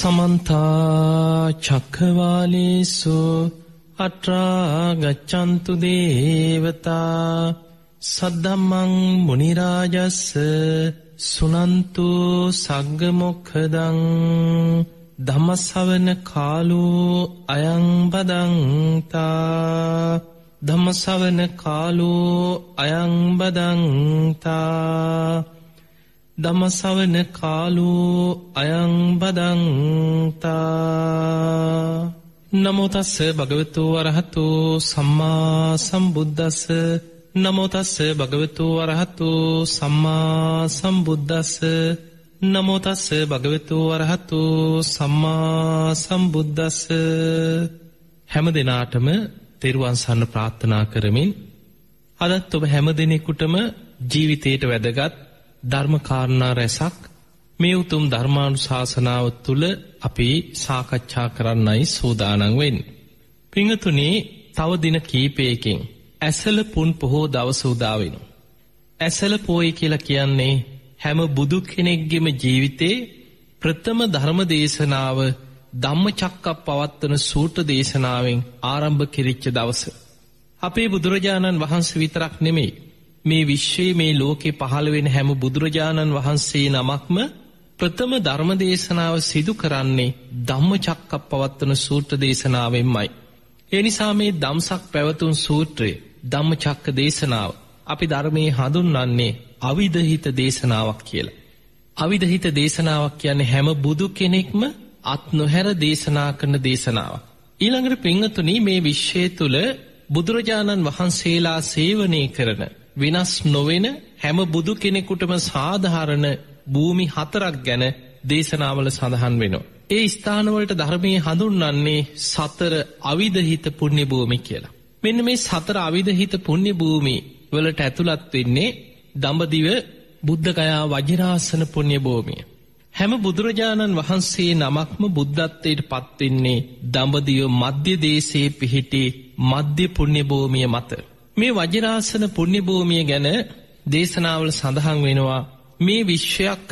समन्ता चक्रवालेषु अत्रा गच्छन्तु देवता सद्धम्मं मुनिराजस्स सुनन्तु सग्गमुखदं ධම්මසවන කාලෝ අයං බදන්තා ධම්මසවන කාලෝ අයං බදන්තා ධම්මසවන කාලෝ අයං බදන්තා නමෝ තස්ස භගවතු වරහතු සම්මා සම්බුද්දස්ස නමෝ තස්ස භගවතු වරහතු සම්මා සම්බුද්දස්ස නමෝ තස්ස භගවතු වරහතු සම්මා සම්බුද්දස්ස. හැම දිනාටම තෙරුවන් සරණ ප්‍රාර්ථනා කරමින් අදත් ඔබ හැම දිනෙකටම ජීවිතයට වැදගත් ධර්ම කාරණා රැසක් මේ උතුම් ධර්මානුශාසනාව තුළ අපි සාකච්ඡා කරන්නයි සූදානම් වෙන්නේ. පින්වතුනි, තව දින කීපයකින් ඇසළ පුන් පොහෝ දවස උදා වෙනවා. ඇසළ පොය කියලා කියන්නේ හැම බුදු කෙනෙක්ගේම ජීවිතේ ප්‍රථම ධර්ම දේශනාව ධම්මචක්කප්පවත්තන සූත්‍ර දේශනාවෙන් ආරම්භ කෙරිච්ච දවස. අපේ බුදුරජාණන් වහන්සේ විතරක් නෙමෙයි, මේ විශ්වයේ මේ ලෝකේ පහළ වෙන හැම බුදුරජාණන් වහන්සේ නමක්ම ප්‍රථම ධර්ම දේශනාව සිදු කරන්නේ ධම්මචක්කප්පවත්තන සූත්‍ර දේශනාවෙන්මයි. ඒ නිසා මේ ධම්සක් පැවතුම් සූත්‍රය ධම්මචක්ක දේශනාව අපි ධර්මයේ හඳුන්වන්නේ අවිදහිත දේශනාවක් කියලා. අවිදහිත දේශනාවක් කියන්නේ හැම බුදු කෙනෙක්ම අත් නොහැර දේශනා කරන දේශනාවක්. ඊළඟට පින්වතුනි, මේ විශ්වය තුල බුදුරජාණන් වහන්සේලා සේවනය කරන විනාශ නොවන හැම බුදු කෙනෙකුටම සාධාරණ භූමි 4ක් ගැන දේශනාවල සඳහන් වෙනවා. ඒ ස්ථානවලට ධර්මයේ හඳුන්වන්නේ 4 අවිදහිත පුණ්‍ය භූමි කියලා. මෙන්න මේ 4 අවිදහිත පුණ්‍ය භූමි වලට ඇතුළත් වෙන්නේ දඹදිව බුද්ධගයා වජිරාසන පුණ්‍ය භූමිය. හැම බුදුරජාණන් වහන්සේ නමක්ම බුද්ධත්වයට පත් වෙන්නේ දඹදිව මධ්‍ය දේශයේ පිහිටි මධ්‍ය පුණ්‍ය භූමිය මත. මේ වජිරාසන පුණ්‍ය භූමිය ගැන දේශනාවල සඳහන් වෙනවා, මේ විශ්වයක්,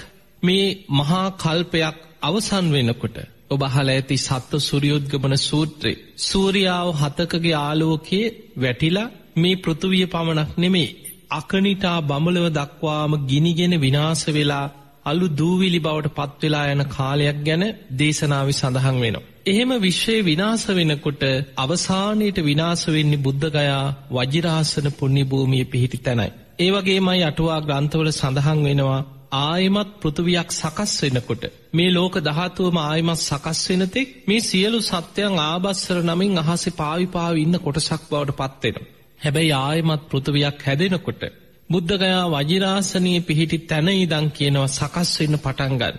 මේ මහා කල්පයක් අවසන් වෙනකොට ඔබ අහලා ඇති සත්ත්ව සූර්යෝද්ගමන සූත්‍රයේ සූර්යාව 7කගේ ආලෝකයේ වැටිලා මේ පෘථුවිය පමණක් නෙමෙයි අකනිටා බඹලව දක්වාම ගිනිගෙන විනාශ වෙලා අලු දූවිලි බවට පත් වෙලා යන කාලයක් ගැන දේශනාවේ සඳහන් වෙනවා. එහෙම විශ්වයේ විනාශ වෙනකොට අවසානයේට විනාශ වෙන්නේ බුද්ධගයා වජිරාසන පුණ්‍ය භූමියේ පිහිටි තැනයි. ඒ වගේමයි අටුවා ග්‍රන්ථවල සඳහන් වෙනවා, ආයමත් පෘථුවියක් සකස් වෙනකොට මේ ලෝක ධාතුවම ආයමත් සකස් වෙන තෙක් මේ සියලු සත්‍යයන් ආබස්සර නමින් අහසේ පාවි ඉන්න කොටසක් බවට පත් වෙනවා. හැබැයි ආයමත් පෘථුවියක් හැදෙනකොට බුද්ධගයා වජිරාසනයේ පිහිටි තැන ඉඳන් කියනවා සකස් වෙන්න පටන් ගන්න.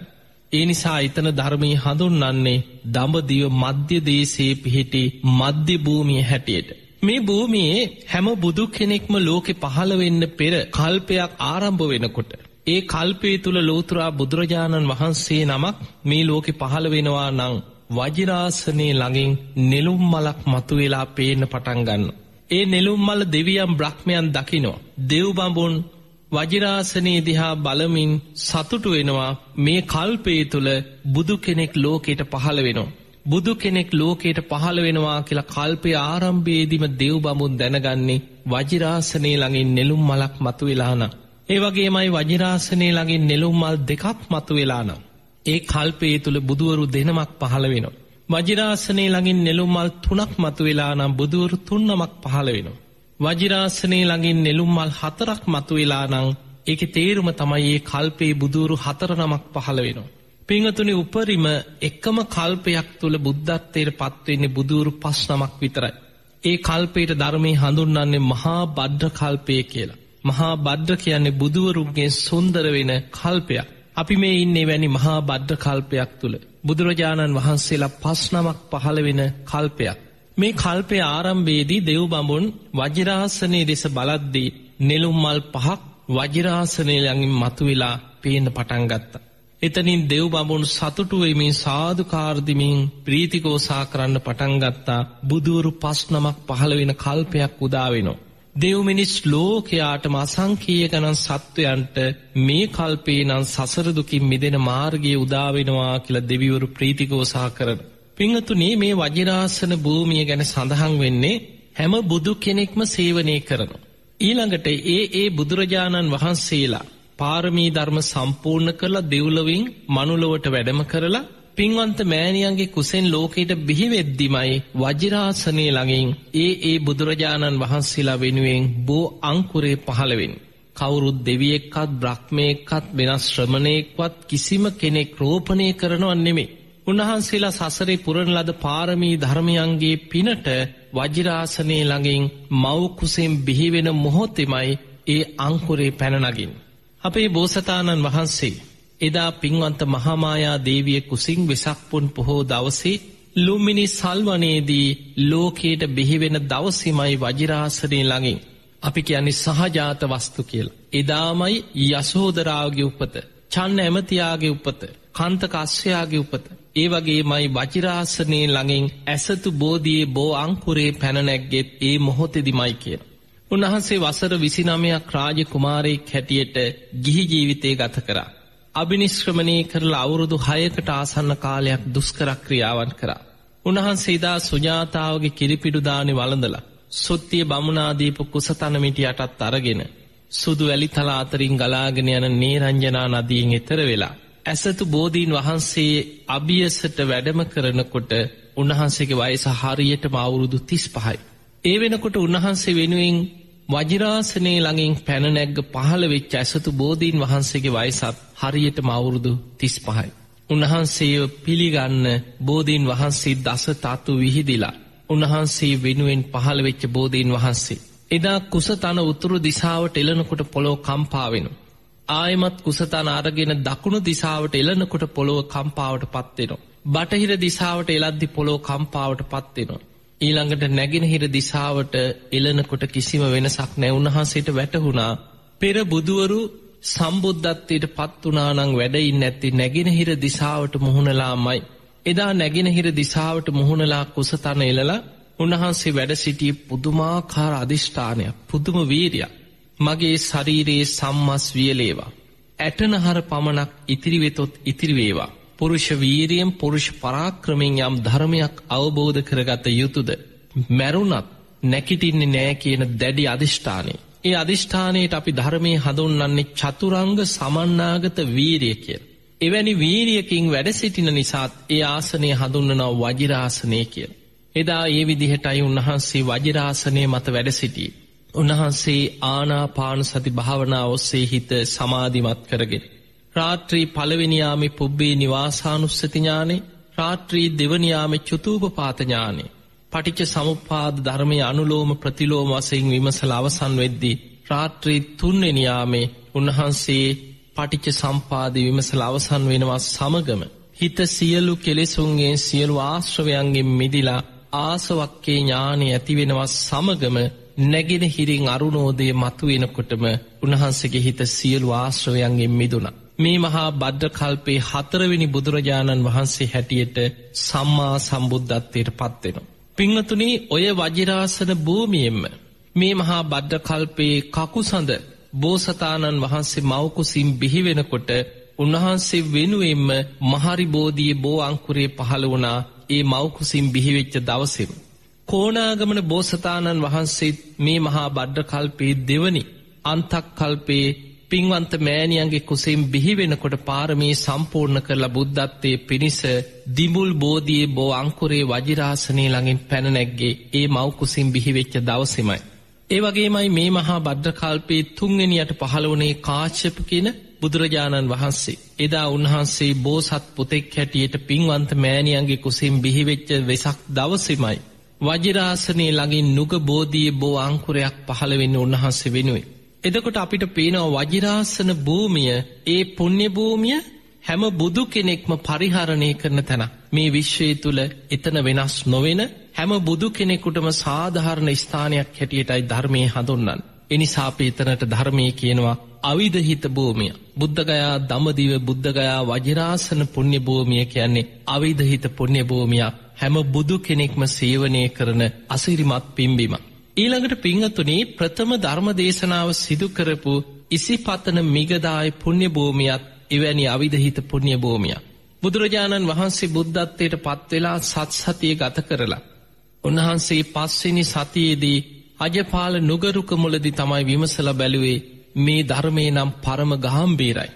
ඒ නිසා ඊතන ධර්මයේ හඳුන්වන්නේ දඹදිව මධ්‍ය දේශයේ පිහිටි මධ්‍ය භූමිය හැටියට. මේ භූමියේ හැම බුදු කෙනෙක්ම ලෝකේ පහළ වෙන්න පෙර කල්පයක් ආරම්භ වෙනකොට ඒ කල්පයේ තුල ලෝතුරා බුදුරජාණන් වහන්සේ නමක් මේ ලෝකේ පහළ වෙනවා නම් වජිරාසනයේ ළඟින් නෙළුම් මලක් මතුවලා පේන්න පටන් ගන්නවා. ඒ නෙළුම් මල දෙවියන් බ්‍රහ්මයන් දකිනවා. දෙව් බඹුන් වජිරාසනයේ දිහා බලමින් සතුටු වෙනවා, මේ කල්පයේ තුල බුදු කෙනෙක් ලෝකයට පහළ වෙනවා. බුදු කෙනෙක් ලෝකයට පහළ වෙනවා කියලා කල්පයේ ආරම්භයේදීම දෙව් බඹුන් දැනගන්නේ වජිරාසනයේ ළඟින් නෙළුම් මලක් මතුවලා නම්. ඒ වගේමයි වජිරාසනයේ ළඟින් නෙළුම් මල් දෙකක් මතුවලා නම් ඒ කල්පයේ තුල බුදුවරු දෙනමක් පහළ වෙනවා. වජිරාසනයේ ළඟින් නෙළුම් මල් 3ක් මතුවලා නම් බුදුවරු 3 නමක් පහළ වෙනවා. වජිරාසනයේ ළඟින් නෙළුම් මල් 4ක් මතුවලා නම් ඒකේ තේරුම තමයි මේ කල්පේ බුදුවරු 4 නමක් පහළ වෙනවා. පින්වතුනි, උපරිම එකම කල්පයක් තුල බුද්ධත්වයට පත් වෙන්නේ බුදුවරු 5 නමක් විතරයි. ඒ කල්පයට ධර්මයේ හඳුන්වන්නේ මහා භද්‍ර කල්පය කියලා. මහා භද්‍ර කියන්නේ බුදුවරුන්ගේ සුන්දර වෙන කල්පයක්. අපි මේ ඉන්නේ වැනි මහා භද්‍ර කල්පයක් තුල බුදුරජාණන් වහන්සේලා 5 නමක් පහළ වෙන කල්පයක්. මේ කල්පයේ ආරම්භයේදී දෙව් බඹුන් වජිරාසනයේ දෙස බලද්දී නෙළුම් මල් 5ක් වජිරාසනයේ ළඟින් මතුවලා පේන්න පටන් ගත්තා. එතනින් දෙව් බඹුන් සතුටු වෙමින් සාදුකාර දෙමින් ප්‍රීතිഘോഷා කරන්න පටන් ගත්තා. බුදුවරු 5 නමක් පහළ වෙන කල්පයක් උදා වෙනවා. දෙව් මිනිස් ලෝකයාටම අසංකීය ගණන් සත්වයන්ට මේ කල්පේ නම් සසර දුකින් මිදෙන මාර්ගය උදා වෙනවා කියලා දෙවිවරු ප්‍රීතිඝෝෂා කරන. පින්වතුනි මේ වජිරාසන භූමිය ගැන සඳහන් වෙන්නේ හැම බුදු කෙනෙක්ම සේවනය කරනවා. ඊළඟට ඒ බුදුරජාණන් වහන්සේලා පාරමී ධර්ම සම්පූර්ණ කරලා දෙව්ලොවින් මනුලොවට වැඩම කරලා පින්වන්ත මෑණියන්ගේ කුසෙන් ලෝකයට බිහි වෙද්දිමයි වජිරාසනයේ ළඟින් ඒ බුදුරජාණන් වහන්සේලා වෙනුවෙන් බෝ අංකුරේ පහළ වෙන්නේ. කවුරුත් දෙවියෙක්වත් බ්‍රහ්මයෙක්වත් වෙනස් ශ්‍රමණයෙක්වත් කිසිම කෙනෙක් රෝපණය කරනව නෙමෙයි. උන්වහන්සේලා සසරේ පුරන ලද පාරමී ධර්මයන්ගේ පිනට වජිරාසනයේ ළඟින් මව් කුසෙන් බිහි වෙන මොහොතෙමයි ඒ අංකුරේ පැන නගින්නේ. අපේ බෝසතාණන් වහන්සේ එදා පින්වන්ත මහාමායා දේවිය කුසින් වෙසක් පුන් පොහෝ දවසේ ලුම්බිනි සල්වනේදී ලෝකයට බිහි වෙන දවසේමයි වජිරාසනයේ ළඟින් අපි කියන්නේ සහජාත වස්තු කියලා. එදාමයි යසෝදරාගේ උපත, චන්න ඇමතියාගේ උපත, කාන්ත කස්සයාගේ උපත. ඒ වගේමයි වජිරාසනයේ ළඟින් ඇසතු බෝධියේ බෝ අංකුරේ පැන නැග්ගෙත් ඒ මොහොතේදීමයි කියන. උන්වහන්සේ වසර 29ක් රාජ කුමාරයෙක් හැටියට ගිහි ජීවිතය ගත කරා. අභිනිෂ්ක්‍රමණය කරලා අවුරුදු 6කට ආසන්න කාලයක් දුෂ්කර ක්‍රියාවන් කරා. උන්වහන්සේ දා සුජාතාවගේ කිරිපිඩු දානේ වළඳලා සොත්තිය බමුණාදීපු කුසතන මිටියටත් අරගෙන සුදු වැලි තල අතරින් ගලාගෙන යන නේරංජනා නදියෙන් එතර වෙලා ඇසතු බෝධීන් වහන්සේ අභියසට වැඩම කරනකොට උන්වහන්සේගේ වයස හරියටම අවුරුදු 35යි. ඒ වෙනකොට උන්වහන්සේ වෙනුවෙන් වජිරාසනයේ ළඟින් පැන නැග්ග පහළ වෙච්ච ඇසතු බෝධීන් වහන්සේගේ වයසත් හරියටම අවුරුදු 35යි. උන්වහන්සේව පිළිගන්න බෝධීන් වහන්සේ දස තතු විහිදිලා උන්වහන්සේ වෙනුවෙන් පහළ වෙච්ච බෝධීන් වහන්සේ එදා කුසතන උතුරු දිශාවට එළනකොට පොළොව කම්පා වෙනවා. ආයමත් කුසතන අරගෙන දකුණු දිශාවට එළනකොට පොළොව කම්පාවට පත් වෙනවා. බටහිර දිශාවට එළද්දි පොළොව කම්පාවට පත් වෙනවා. ඊළඟට නැගෙනහිර දිශාවට එළනකොට කිසිම වෙනසක් නැහැ. උන්වහන්සේට වැටහුණා පෙර බුදුවරු සම්බුද්ධත්වයට පත් වුණා නම් වැඩ ඉන්නේ නැති නැගෙනහිර දිශාවට මුහුණලාමයි. එදා නැගෙනහිර දිශාවට මුහුණලා කුසතන එළලා උන්වහන්සේ වැඩ සිටියේ පුදුමාකාර අදිෂ්ඨානයක්, පුදුම වීරියක්. මගේ ශරීරයේ සම්මස් වියලේවා. ඇටනහර පමණක් ඉතිරි වෙතොත් ඉතිරි වේවා. පුරුෂ වීරියෙන් පුරුෂ පරාක්‍රමයෙන් යම් ධර්මයක් අවබෝධ කරගත යුතුයද? මරුණත් නැකිටින්නේ නෑ කියන දැඩි අදිෂ්ඨානය. ඒ අදිෂ්ඨානයට අපි ධර්මයේ හඳුන්වන්නේ චතුරංග සමන්නාගත වීරිය කියලා. එවැනි වීරියකින් වැඩ සිටින නිසාත් ඒ ආසනය හඳුන්වනවා වජිරාසනය කියලා. එදා ඒ විදිහටයි උන්වහන්සේ වජිරාසනයේ මත වැඩ සිටියේ. උන්වහන්සේ ආනාපාන සති භාවනාව ඔස්සේ හිත සමාධිමත් කරගෙන රාත්‍රී පළවෙනි යාමේ පුබ්බේ නිවාසානුස්සති ඥානෙ, රාත්‍රී දෙවනි යාමේ චතුූපපාත ඥානෙ, පටිච්ච සමුප්පාද ධර්මයේ අනුලෝම ප්‍රතිලෝම වශයෙන් විමසලා අවසන් වෙද්දී රාත්‍රී තුන්වෙනි යාමේ උන්වහන්සේ පටිච්ච සම්පාදේ විමසලා අවසන් වෙනවා සමගම හිත සියලු කෙලෙසුන්ගෙන් සියලු ආශ්‍රවයන්ගෙන් මිදිලා ආසවක්කේ ඥානෙ ඇති වෙනවා සමගම නැගෙනහිරින් අරුණෝදය මතුවෙනකොටම උන්වහන්සේගේ හිත සියලු ආශ්‍රවයන්ගෙන් මිදුණා. මේ මහා භද්‍ර කල්පේ 4 වෙනි බුදුරජාණන් වහන්සේ හැටියට සම්මා සම්බුද්ධත්වයට පත් වෙනවා. පින්වතුනි, ඔය වජිරාසන භූමියෙම මේ මහා භද්‍ර කල්පේ කකුසඳ බෝසතාණන් වහන්සේ මව් කුසින් බිහි වෙනකොට උන්වහන්සේ වෙනුවෙන්ම මහරි බෝධියේ බෝ අංකුරේ පහළ වුණා. ඒ මව් කුසින් බිහි වෙච්ච දවසේම කොණාගමන බෝසතාණන් වහන්සේ මේ මහා භද්‍ර කල්පේ දෙවනි අන්තක් කල්පේ පින්වන්ත මෑණියන්ගේ කුසෙන් බිහි වෙනකොට පාරමී සම්පූර්ණ කරලා බුද්ධත්වයේ පිණිස දිමුල් බෝධියේ බෝ අංකුරේ වජිරාසනයේ ළඟින් පැන නැග්ගේ ඒ මව් කුසින් බිහි වෙච්ච දවසේමයි. ඒ වගේමයි මේ මහා භද්‍ර කල්පේ තුන්වෙනියට පහළ වුණේ කාශ්‍යප කියන බුදුරජාණන් වහන්සේ. එදා උන්වහන්සේ බෝසත් පුතෙක් හැටියට පින්වන්ත මෑණියන්ගේ කුසින් බිහි වෙච්ච වෙසක් දවසේමයි වජිරාසනයේ ළඟින් නුග බෝධියේ බෝ අංකුරයක් පහළ වෙන්නේ උන්වහන්සේ වෙනුවෙන්. එතකොට අපිට පේනවා වජිරාසන භූමිය, ඒ පුණ්‍ය භූමිය හැම බුදු කෙනෙක්ම පරිහරණය කරන තැන. මේ විශ්වය තුල එතන වෙනස් නොවන හැම බුදු කෙනෙකුටම සාධාරණ ස්ථානයක් හැටියටයි ධර්මයේ හඳුන්වන්නේ. එනිසා අපි එතනට ධර්මයේ කියනවා අවිදහිත භූමිය. බුද්ධගයා දඹදිව බුද්ධගයා වජිරාසන පුණ්‍ය භූමිය කියන්නේ අවිදහිත පුණ්‍ය භූමියක්. හැම බුදු කෙනෙක්ම සේවනය කරන අසිරිමත් පිම්බීමක්. ඊළඟට පින්වතුනි ප්‍රථම ධර්ම දේශනාව සිදු කරපු ඉසිපතන මිගදායි පුණ්‍ය භූමියත් එවැනි අවිධහිත පුණ්‍ය භූමියක්. බුදුරජාණන් වහන්සේ බුද්ධත්වයට පත් වෙලා සත්සතිය ගත කරලා උන්වහන්සේ 5 වෙනි සතියේදී අජපාල නුගරුක මුලදී තමයි විමසලා බැලුවේ මේ ධර්මයේ නම් පරම ගාම්භීරයි.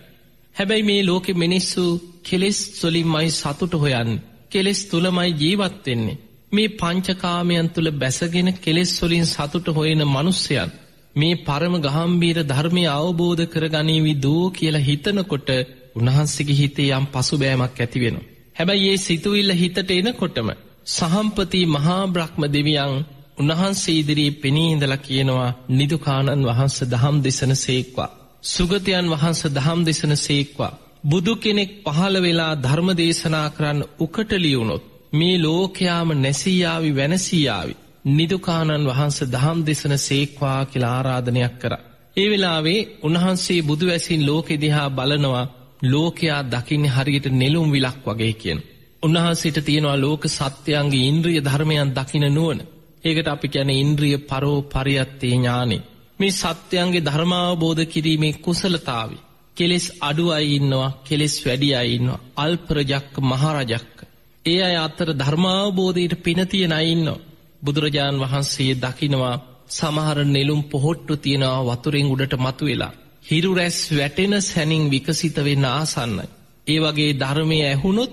හැබැයි මේ ලෝකෙ මිනිස්සු කෙලෙස් වලින්මයි සතුට හොයන්නේ. කෙලෙස් තුලමයි ජීවත් වෙන්නේ. මේ පංචකාමයන් තුල බැසගෙන කෙලෙස් වලින් සතුට හොයන මිනිසයන් මේ පරම ගාම්භීර ධර්මය අවබෝධ කරගනීවි දෝ කියලා හිතනකොට උන්වහන්සේගේ හිතේ යම් පසුබෑමක් ඇති වෙනවා. හැබැයි මේ සිතුවිල්ල හිතට එනකොටම සහම්පති මහා බ්‍රහ්ම දෙවියන් උන්වහන්සේ ඉදිරියේ පෙනී ඉඳලා කියනවා නිදුකානන් වහන්සේ දහම් දෙසන සේක්වා. සුගතයන් වහන්සේ දහම් දෙසන සේක්වා. බුදු කෙනෙක් පහළ වෙලා ධර්ම දේශනා කරන්න උකටලි වුණොත් මේ ලෝකයාම නැසී යාවි වෙනසී යාවි. නිදුකානන් වහන්සේ දහම් දෙසන සේක්වා කියලා ආරාධනයක් කරා. ඒ වෙලාවේ උන්වහන්සේ බුදු වැසින් ලෝකෙ දිහා බලනවා ලෝකයා දකින්නේ හරියට නෙළුම් විලක් වගේ කියන. උන්වහන්සේට තියෙනවා ලෝක සත්‍යයන්ගේ ඉන්ද්‍රිය ධර්මයන් දකින්න නුවණ. ඒකට අපි කියන්නේ ඉන්ද්‍රිය පරෝපරියත්තේ ඥානෙ. මේ සත්‍යයන්ගේ ධර්මාවබෝධ කිරීමේ කුසලතාවය. කෙලෙස් අඩු අය ඉන්නවා, කෙලෙස් වැඩි අය ඉන්නවා. අල්ප රජක්ක මහ රජක්ක. ඒ අය අතර ධර්මාවබෝධයට පින තියෙන අය ඉන්නවා. බුදුරජාන් වහන්සේ දකිනවා සමහර නෙළුම් පොහොට්ටු තියෙනවා වතුරෙන් උඩට මතුවෙලා. හිරු රැස් වැටෙන සැනින් විකසිත වෙන්න ආසන්නයි. ඒ වගේ ධර්මය ඇහුනොත්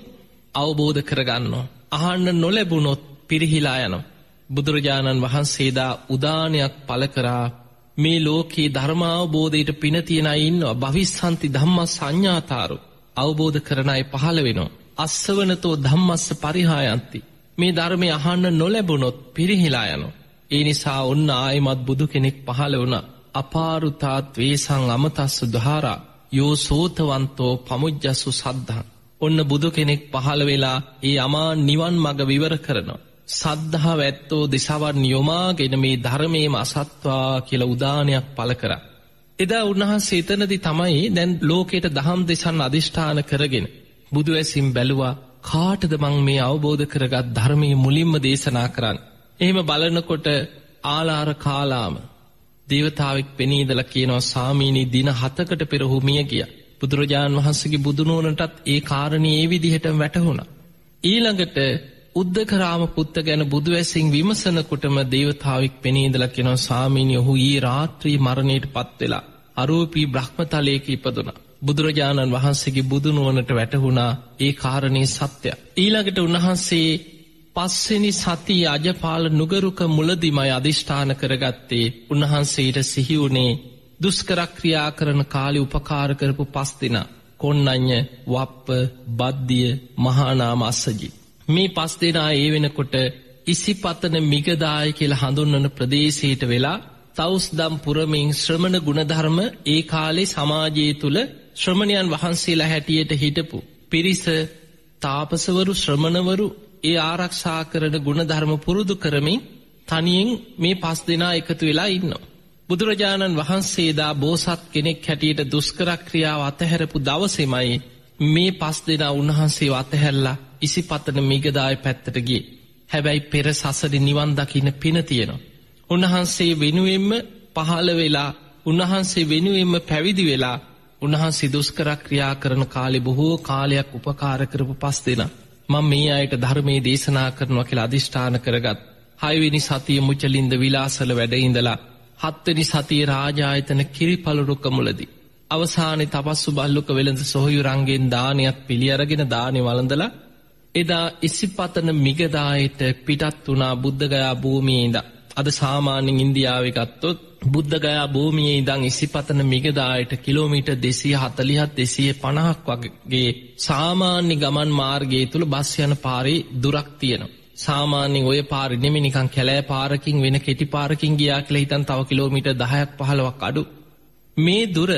අවබෝධ කරගන්නවා. අහන්න නොලැබුණොත් පිරිහිලා යනවා. බුදුරජාණන් වහන්සේදා උදානයක් පළ කරා මේ ලෝකේ ධර්මාවබෝධයට පින තියෙන අය ඉන්නවා. භවිස්සන්ති ධම්ම සංඥාතාරු. අවබෝධ කරන අය පහළ වෙනවා. අස්සවනතෝ ධම්මස්ස පරිහායන්ති. මේ ධර්මය අහන්න නොලැබුණොත් පිරිහිලා යනවා. ඒ නිසා ඔන්න ආයමත් බුදු කෙනෙක් පහළ වුණා. අපාරුතා ද්වේසං අමතස්සු ධාරා යෝ සෝතවන්තෝ පමුජ්ජසු සද්ධා. ඔන්න බුදු කෙනෙක් පහළ වෙලා ඒ අමා නිවන් මඟ විවර කරනවා. සද්ධාව ඇත්තෝ දිසාවන් යොමාගෙන මේ ධර්මයේම අසත්වා කියලා උදානයක් පළ කරා. එදා උන්වහන්සේ එතනදී තමයි දැන් ලෝකයට දහම් දෙසන් අදිෂ්ඨාන කරගෙන බුදු ඇසින් බැලුවා කාටද මං මේ අවබෝධ කරගත් ධර්මයේ මුලින්ම දේශනා කරන්නේ. එහෙම බලනකොට ආලාර කාලාම දේවතාවෙක් පෙනී ඉඳලා කියනවා සාමීනි දින 7කට පෙර ඔහු මිය ගියා. බුදුරජාණන් වහන්සේගේ බුදුනෝනටත් ඒ කාරණේ ඒ විදිහටම වැටහුණා. ඊළඟට උද්දකරාම පුත්ත ගැන බුදු ඇසින් විමසනකොටම දේවතාවෙක් පෙනී ඉඳලා කියනවා සාමීනි ඔහු ඊ රාත්‍රී මරණයටපත් වෙලා අරූපී බ්‍රහ්මතලයක ඉපදුණා. බුදුරජාණන් වහන්සේගේ බුදුනුවණට වැටහුණා ඒ කාරණේ සත්‍යය. ඊළඟට උන්වහන්සේ 5 වෙනි සතියේ අජපාල නුගරුක මුලදිමයි අදිෂ්ඨාන කරගත්තේ. උන්වහන්සේට සිහි වුණේ දුෂ්කර ක්‍රියා කරන කාලේ උපකාර කරපු 5 දෙනා. කොණ්ණඤ්ඤ, වප්ප, බද්දිය, මහානාම අස්සජි. මේ 5 දෙනා ඒ වෙනකොට ඉසිපතන මිගදාය කියලා හඳුන්වන ප්‍රදේශයට වෙලා තවුස්දම් පුරමින් ශ්‍රමණ ගුණධර්ම ඒ කාලේ සමාජයේ තුල ශ්‍රමණයන් වහන්සේලා හැටියට හිටපු පිරිස තාපසවරු ශ්‍රමණවරු ඒ ආරක්ෂා කරන ගුණධර්ම පුරුදු කරමින් තනියෙන් මේ 5 දෙනා එකතු වෙලා ඉන්නවා. බුදුරජාණන් වහන්සේදා බෝසත් කෙනෙක් හැටියට දුෂ්කර ක්‍රියාව අතහැරපු දවසේමයි මේ 5 දෙනා උන්වහන්සේව අතහැරලා ඉසිපතන මිගදාය පැත්තට ගියේ. හැබැයි පෙර සසරේ නිවන් දකින්න පින තියෙනවා. උන්වහන්සේ වෙනුවෙන්ම පහළ වෙලා උන්වහන්සේ වෙනුවෙන්ම පැවිදි වෙලා උන්වහන්සේ දුෂ්කර ක්‍රියා කරන කාලේ බොහෝ කාලයක් උපකාර කරපු 5 දෙනා මම මේ අයට ධර්මයේ දේශනා කරනවා කියලා අදිෂ්ඨාන කරගත්. 6 වෙනි සතිය මුචලින්ද විලාසල වැඩ ඉඳලා 7 වෙනි සතියේ රාජායතන කිරිපලරුක මුලදී අවසානයේ තපස්සු බල්ලුක වෙළඳ සොහොයුරන්ගෙන් දානයක් පිළි අරගෙන දානේ වළඳලා එදා ඉසිපතන මිගදායට පිටත් වුණා බුද්ධගයා භූමියේ ඉඳන්. අද සාමාන්‍යයෙන් ඉන්දියාවේ ගත්තොත් බුද්ධගයා භූමියේ ඉඳන් ඉසිපතන මිගදායට කිලෝමීටර් 240ක් 250ක් වගේ සාමාන්‍ය ගමන් මාර්ගයේ තුල බස් යන පාරේ දුරක් තියෙනවා. සාමාන්‍යයෙන් ඔය පාරේ නෙමෙයි නිකන් කැලෑ පාරකින් වෙන කෙටි පාරකින් ගියා කියලා හිතන් තව කිලෝමීටර් 10ක් 15ක් අඩු. මේ දුර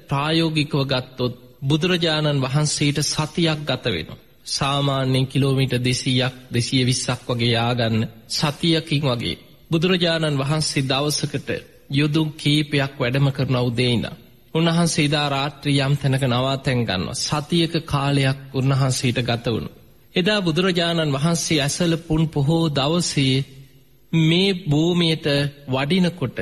ප්‍රායෝගිකව ගත්තොත් බුදුරජාණන් වහන්සේට සතියක් ගත වෙනවා. සාමාන්‍යයෙන් කිලෝමීටර් 200ක් 220ක් වගේ යාගන්න සතියකින් වගේ බුදුරජාණන් වහන්සේ දවසකට යොදුන් කීපයක් වැඩම කරන උදේ ඉඳන් උන්වහන්සේ දා රාත්‍රී යම් තැනක නවාතැන් ගන්නවා. සතියක කාලයක් උන්වහන්සේට ගත වුණා. එදා බුදුරජාණන් වහන්සේ ඇසළ පුන් පොහෝ දවසේ මේ භූමියට වඩිනකොට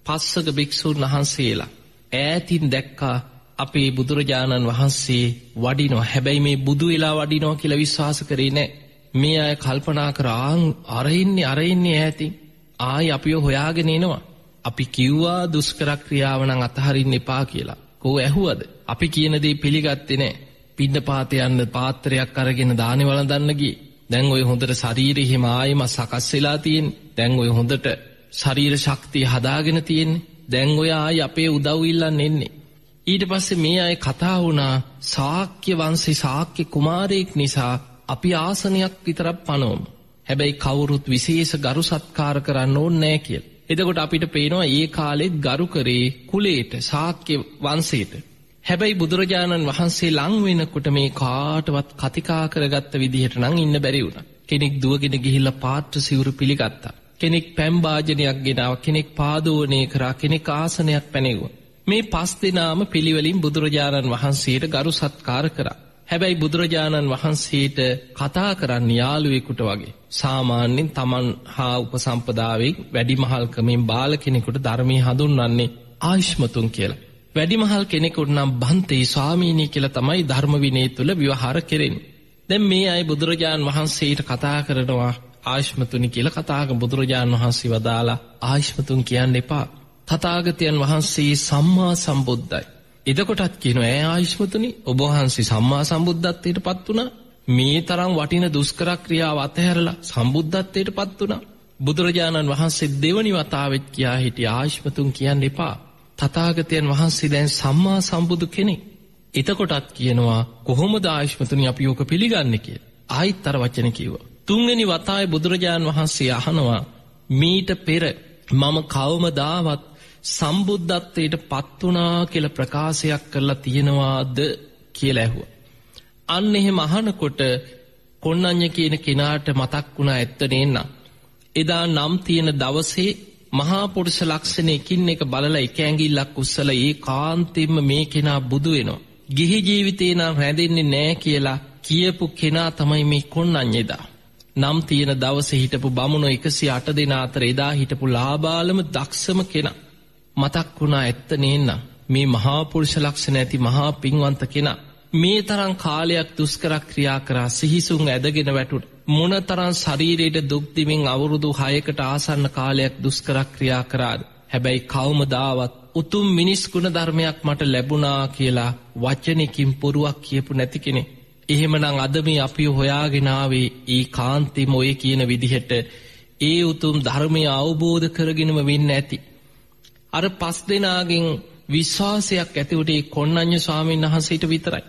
පස්සක භික්ෂූන් වහන්සේලා ඈතින් දැක්කා අපේ බුදුරජාණන් වහන්සේ වඩිනවා. හැබැයි මේ බුදු වෙලා වඩිනවා කියලා විශ්වාස කරේ නැහැ. මේ අය කල්පනා කරා අර ඉන්නේ ඈතින් ආයි අපිව හොයාගෙන එනවා. අපි කිව්වා දුෂ්කර ක්‍රියාව නම් අතහරින්න එපා කියලා. කෝ ඇහුවද? අපි කියන දේ පිළිගත්තේ නැහැ. පින්නපාත යන්න පාත්‍රයක් අරගෙන දානේ වළඳන්න ගියේ. දැන් ඔය හොඳට ශරීරෙ හිම ආයෙම සකස් වෙලා තියෙන්නේ. දැන් ඔය හොඳට ශරීර ශක්තිය හදාගෙන තියෙන්නේ. දැන් ඔය ආයි අපේ උදව් ඉල්ලන්න එන්නේ. ඊට පස්සේ මේ අය කතා වුණා ශාක්‍ය වංශේ ශාක්‍ය කුමාරයෙක් නිසා අපි ආසනයක් විතරක් පනවමු. හැබැයි කවුරුත් විශේෂ ගරු සත්කාර කරන්න ඕනේ නැහැ කියලා. එතකොට අපිට පේනවා ඒ කාලෙත් ගරු කරේ කුලයට ශාක්‍ය වංශයට. හැබැයි බුදුරජාණන් වහන්සේ ලං වෙනකොට මේ කාටවත් කතිකා කරගත්ත විදිහට නම් ඉන්න බැරි වුණා. කෙනෙක් දුවගෙන ගිහිල්ලා පාත්‍ර සිවුරු පිළිගත්තා. කෙනෙක් පැම් භාජනයක් ගෙනාවා. කෙනෙක් පාදෝණය කරා. කෙනෙක් ආසනයක් පැනෙවුවා. මේ 5 දෙනාම පිළිවෙලින් බුදුරජාණන් වහන්සේට ගරු සත්කාර කරා. හැබැයි බුදුරජාණන් වහන්සේට කතා කරන්න යාළුවෙකුට වගේ. සාමාන්‍යයෙන් තමන් හා උපසම්පදාවෙන් වැඩිමහල්කමින් බාල කෙනෙකුට ධර්මයේ හඳුන්වන්නේ ආයුෂ්මතුන් කියලා. වැඩිමහල් කෙනෙකුට නම් බන්තේ ස්වාමීනි කියලා තමයි ධර්ම විනය තුල විවහාර කෙරෙන්නේ. දැන් මේ අය බුදුරජාණන් වහන්සේට කතා කරනවා ආයුෂ්මතුනි කියලා කතා කරන බුදුරජාණන් වහන්සේ වදාලා ආයුෂ්මතුන් කියන්න එපා. තථාගතයන් වහන්සේ සම්මා සම්බුද්දයි. එතකොටත් කියනවා ආයුෂ්මතුනි ඔබ වහන්සේ සම්මා සම්බුද්ධත්වයට පත් වුණා. මේ තරම් වටින දුෂ්කර ක්‍රියාව අතහැරලා සම්බුද්ධත්වයට පත් වුණා. බුදුරජාණන් වහන්සේ දෙවනි වතාවෙත් කියා හිටිය ආයුෂ්මතුන් කියන්න එපා. තථාගතයන් වහන්සේ දැන් සම්මා සම්බුදු කෙනෙක්. එතකොටත් කියනවා කොහොමද ආයුෂ්මතුනි අපි ඕක පිළිගන්නේ කියලා. ආයිත් අර වචන කිව්වා. තුන්වෙනි වතාවේ බුදුරජාණන් වහන්සේ අහනවා මීට පෙර මම කවමදාවත් සම්බුද්ධත්වයට පත් වුණා කියලා ප්‍රකාශයක් කරලා තියෙනවාද කියලා ඇහුවා. අන්න එහෙම අහනකොට කොණ්ණඤ්ඤ කියන කෙනාට මතක් වුණා ඇත්ත නේන්න. එදා නම් තියෙන දවසේ මහා පුරුෂ ලක්ෂණයකින් එක බලලා එක ඇඟිල්ලක් උස්සලා ඒ කාන්තෙම මේ කෙනා බුදු වෙනවා. ගිහි ජීවිතේ නම් රැඳෙන්නේ නැහැ කියලා කියපු කෙනා තමයි මේ කොණ්ණඤ්ඤෙදා. නම් තියෙන දවසේ හිටපු බමුණෝ 108 දෙනා අතර එදා හිටපු ලාබාලම දක්ෂම කෙනා. මතක් වුණා ඇත්ත නේන්න මේ මහා පුරුෂ ලක්ෂණ ඇති මහා පින්වන්ත කෙනා මේ තරම් කාලයක් දුෂ්කර ක්‍රියා කරා සිහිසුන් ඇදගෙන වැටුණා. මොනතරම් ශරීරයට දුක් දෙමින් අවුරුදු 6කට ආසන්න කාලයක් දුෂ්කර ක්‍රියා කරාද. හැබැයි කවමදාවත් උතුම් මිනිස් ගුණ ධර්මයක් මට ලැබුණා කියලා වචනකින් පුරුවක් කියපු නැති කෙනෙක්. එහෙමනම් අද මේ අපි හොයාගෙන ආවේ ඒ කාන්තිම ඔය කියන විදිහට ඒ උතුම් ධර්මය අවබෝධ කරගෙනම වෙන්න ඇති. අර 5 දෙනාගෙන් විශ්වාසයක් ඇතිවට කොණ්ණඤ්ඤ ස්වාමීන් වහන්සේට විතරයි.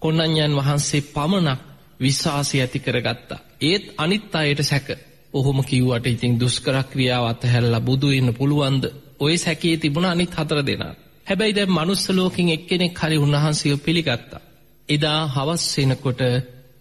කොණ්ණඤ්ඤයන් වහන්සේ පමණක් විශ්වාසය ඇති කරගත්තා. ඒත් අනිත් අයට සැක. ඔහොම කිව්වට ඉතින් දුෂ්කර ක්‍රියාව අතහැරලා බුදු වෙන්න පුළුවන්ද? ඔය සැකේ තිබුණ අනිත් 4 දෙනා. හැබැයි දැන් මනුස්ස ලෝකෙන් එක්කෙනෙක් හරි උන්වහන්සේව පිළිගත්තා. එදා හවස් වෙනකොට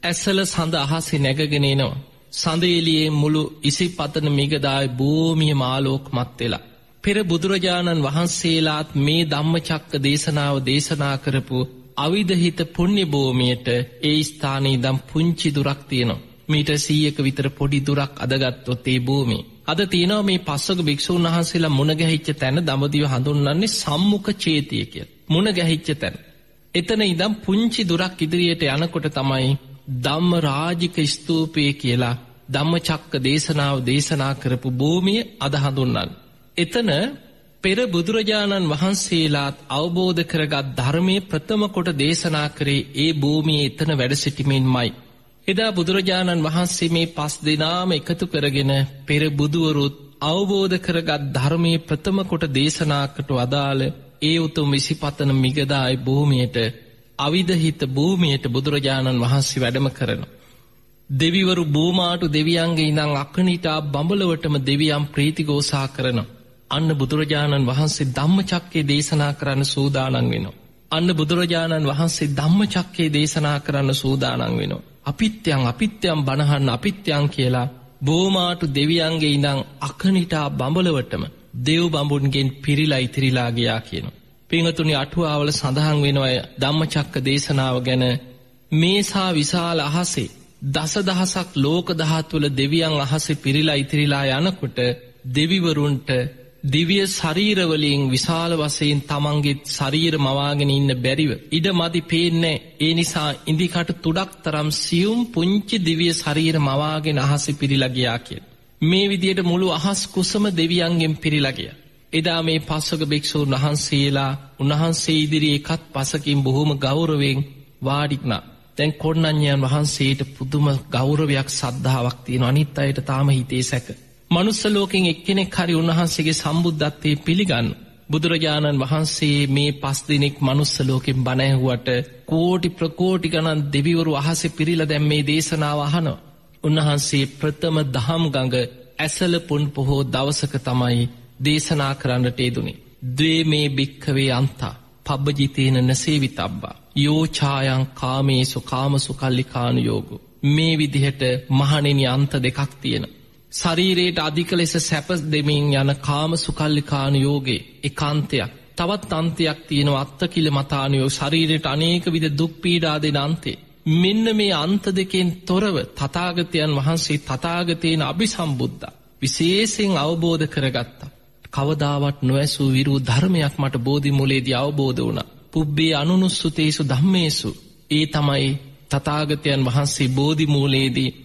ඇසල සඳ අහසේ නැගගෙන එනවා. සඳ එළියේ මුළු ඉසිපතන මිගදායි භූමිය මාලෝකමත් වෙලා. පෙර බුදුරජාණන් වහන්සේලාත් මේ ධම්මචක්ක දේශනාව දේශනා කරපු අවිදහිත පුණ්‍ය භූමියට ඒ ස්ථානයේ දම් පුංචි දුරක් තියෙනවා. මීටර් 100ක විතර පොඩි දුරක් අදගත්තොත් ඒ භූමිය. අද තියෙනවා මේ පස්වග භික්ෂුන් වහන්සේලා මුණ ගැහිච්ච තැන දඹදිව හඳුන්වන්නේ සම්මුඛ චේතිය කියලා. මුණ ගැහිච්ච තැන. එතන ඉඳන් පුංචි දුරක් ඉදිරියට යනකොට තමයි ධම්ම රාජික ස්තූපය කියලා ධම්මචක්ක දේශනාව දේශනා කරපු භූමිය අද හඳුන්වන්නේ. එතන පෙර බුදුරජාණන් වහන්සේලාත් අවබෝධ කරගත් ධර්මයේ ප්‍රථම කොට දේශනා කරේ ඒ භූමියේ එතන වැඩ සිටීමෙන්මයි. එදා බුදුරජාණන් වහන්සේ මේ 5 දෙනාම එකතු කරගෙන පෙර බුදුවරුත් අවබෝධ කරගත් ධර්මයේ ප්‍රථම කොට දේශනාකට වදාළ ඒ උතුම් විසිපතන මිගදායි භූමියට අවිදහිත භූමියට බුදුරජාණන් වහන්සේ වැඩම කරනවා. දෙවිවරු බෝමාටු දෙවියන්ගේ ඉඳන් අකනිටා බඹලවටම දෙවියන් ප්‍රීතිഘോഷා කරනවා. අන්න බුදුරජාණන් වහන්සේ ධම්මචක්කේ දේශනා කරන්න සූදානම් වෙනවා. අන්න බුදුරජාණන් වහන්සේ ධම්මචක්කේ දේශනා කරන්න සූදානම් වෙනවා. අපිත්‍යං බණහන්න අපිත්‍යං කියලා බෝමාටු දෙවියන්ගේ ඉඳන් අකනිටා බඹලවටම දෙව් බඹුන්ගෙන් පිරීලා ඉතිරිලා ගියා කියනවා. පින්වතුනි අටුවාවල සඳහන් වෙනවා ධම්මචක්ක දේශනාව ගැන මේසා විශාල අහසේ දසදහසක් ලෝක ධාතුවල දෙවියන් අහසේ පිරීලා ඉතිරිලා යනකොට දෙවිවරුන්ට දිව්‍ය ශරීරවලින් විශාල වශයෙන් තමන්ගේ ශරීර මවාගෙන ඉන්න බැරිව ඉඩ මදි පේන්නේ. ඒ නිසා ඉදිකට තුඩක් තරම් සියුම් පුංචි දිව්‍ය ශරීර මවාගෙන අහසේ පිරීලා ගියා කියලා. මේ විදියට මුළු අහස් කුසම දෙවියන්ගෙන් පිරීලා ගියා. එදා මේ පස්වග භික්ෂූන් වහන්සේලා උන්වහන්සේ ඉදිරියේ එකත් පසකින් බොහොම ගෞරවයෙන් වාඩි වුණා. දැන් කොණ්ණඤ්ඤයන් වහන්සේට පුදුම ගෞරවයක් සද්ධාාවක් තියෙනවා. අනිත් අයට තාම හිතේ සැක. මනුස්ස ලෝකෙන් එක්කෙනෙක් හරි උන්වහන්සේගේ සම්බුද්ධත්වයේ පිළිගන්න. බුදුරජාණන් වහන්සේ මේ 5 දිනක් මනුස්ස ලෝකෙන් බණ ඇහුවට කෝටි ප්‍රකෝටි ගණන් දෙවිවරු අහසේ පිරීලා දැන් මේ දේශනාව අහනවා. උන්වහන්සේ ප්‍රථම දහම් ගඟ ඇසල පුන් පොහෝ දවසක තමයි දේශනා කරන්නට යෙදුනේ. ද්වේමේ භික්ඛවේ අන්තා පබ්බජිතේන නසේවිතබ්බා යෝ ඡායං කාමේසු කාමසු කල්ලිකානුයෝගෝ. මේ විදිහට මහණෙනි අන්ත දෙකක් තියෙනවා. ශරීරයට අධික ලෙස සැප දෙමින් යන කාමසුකල්ලිකානුයෝගේ එකාන්තයක්. තවත් අන්තයක් තියෙනවා අත්තකිලමතානුයෝ ශරීරයට අනේක විද දුක් පීඩා දෙන අන්තේ. මෙන්න මේ අන්ත දෙකෙන් තොරව තථාගතයන් වහන්සේ තථාගතේන අභිසම්බුද්ධා විශේෂයෙන් අවබෝධ කරගත්තා. කවදාවත් නොඇසූ විරූ ධර්මයක් මට බෝධි මූලයේදී අවබෝධ වුණා. පුබ්බේ අනුනුස්සතේසු ධම්මේසු. ඒ තමයි තථාගතයන් වහන්සේ බෝධි මූලයේදී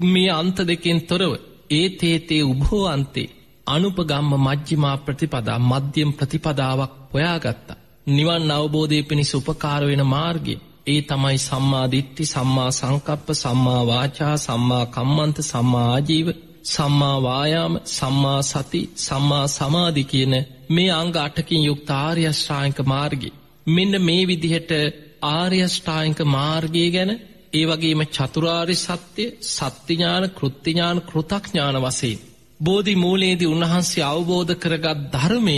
මේ අන්ත දෙකෙන් තොරව ඒතේතේ උභෝ අන්තේ අනුපගම්ම මජ්ක්‍ධිමා ප්‍රතිපදා මධ්‍යම ප්‍රතිපදාවක් හොයාගත්තා. නිවන් අවබෝධය පිණිස උපකාර වෙන මාර්ගය. ඒ තමයි සම්මා දිට්ඨි, සම්මා සංකප්ප, සම්මා වාචා, සම්මා කම්මන්ත, සම්මා ආජීව, සම්මා වායාම, සම්මා සති, සම්මා සමාධි කියන මේ අංග 8කින් යුක්ත ආර්ය අෂ්ටාංගික මාර්ගය. මෙන්න මේ විදිහට ආර්ය අෂ්ටාංගික මාර්ගය ගැන ඒ වගේම චතුරාර්ය සත්‍ය, සත්‍ය ඥාන, කෘත්‍ය ඥාන, කෘතඥාන වශයෙන් බෝධි මූලයේදී උන්වහන්සේ අවබෝධ කරගත් ධර්මය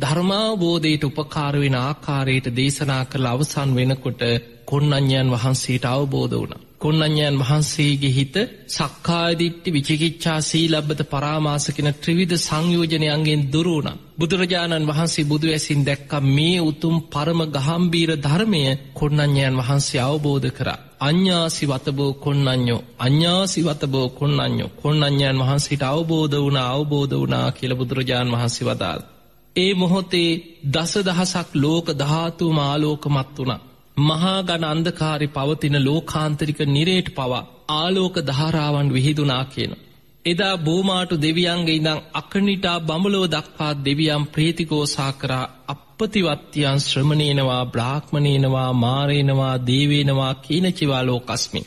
ධර්මාවබෝධයට උපකාර වෙන ආකාරයට දේශනා කළ අවසන් වෙනකොට කොණ්ණඤ්ඤයන් වහන්සේට අවබෝධ වුණා. කොණ්ණඤ්ඤයන් වහන්සේගේ හිත සක්කාය දිට්ඨි, විචිකිච්ඡා, සීලබ්බත පරාමාස කියන ත්‍රිවිධ සංයෝජනයන්ගෙන් දුරු වුණා. බුදුරජාණන් වහන්සේ බුදු ඇසින් දැක්ක මේ උතුම් පරම ගාම්භීර ධර්මය කොණ්ණඤ්ඤයන් වහන්සේ අවබෝධ කරා. අඤ්ඤාසිවතබෝ කොණ්ණඤ්ඤෝ, අඤ්ඤාසිවතබෝ කොණ්ණඤ්ඤෝ. කොණ්ණඤ්ඤයන් වහන්සේට අවබෝධ වුණා කියලා බුදුරජාණන් වහන්සේ වදාළ. ඒ මොහොතේ දසදහසක් ලෝක ධාතුම ආලෝකමත් වුණා. මහා ඝන අන්ධකාරේ පවතින ලෝකාන්තරික නිරේට පවා ආලෝක ධාරාවන් විහිදුණා කියන. එදා බෝමාටු දෙවියන්ගේ ඉඳන් අකනිටා බඹලව දක්වා දෙවියන් ප්‍රීතිഘോഷා කරා අප්පතිවත්තියන් ශ්‍රමණේනවා, බ්‍රාහ්මණේනවා, මාරේනවා, දේවේනවා කීන චිවා ලෝකස්මි.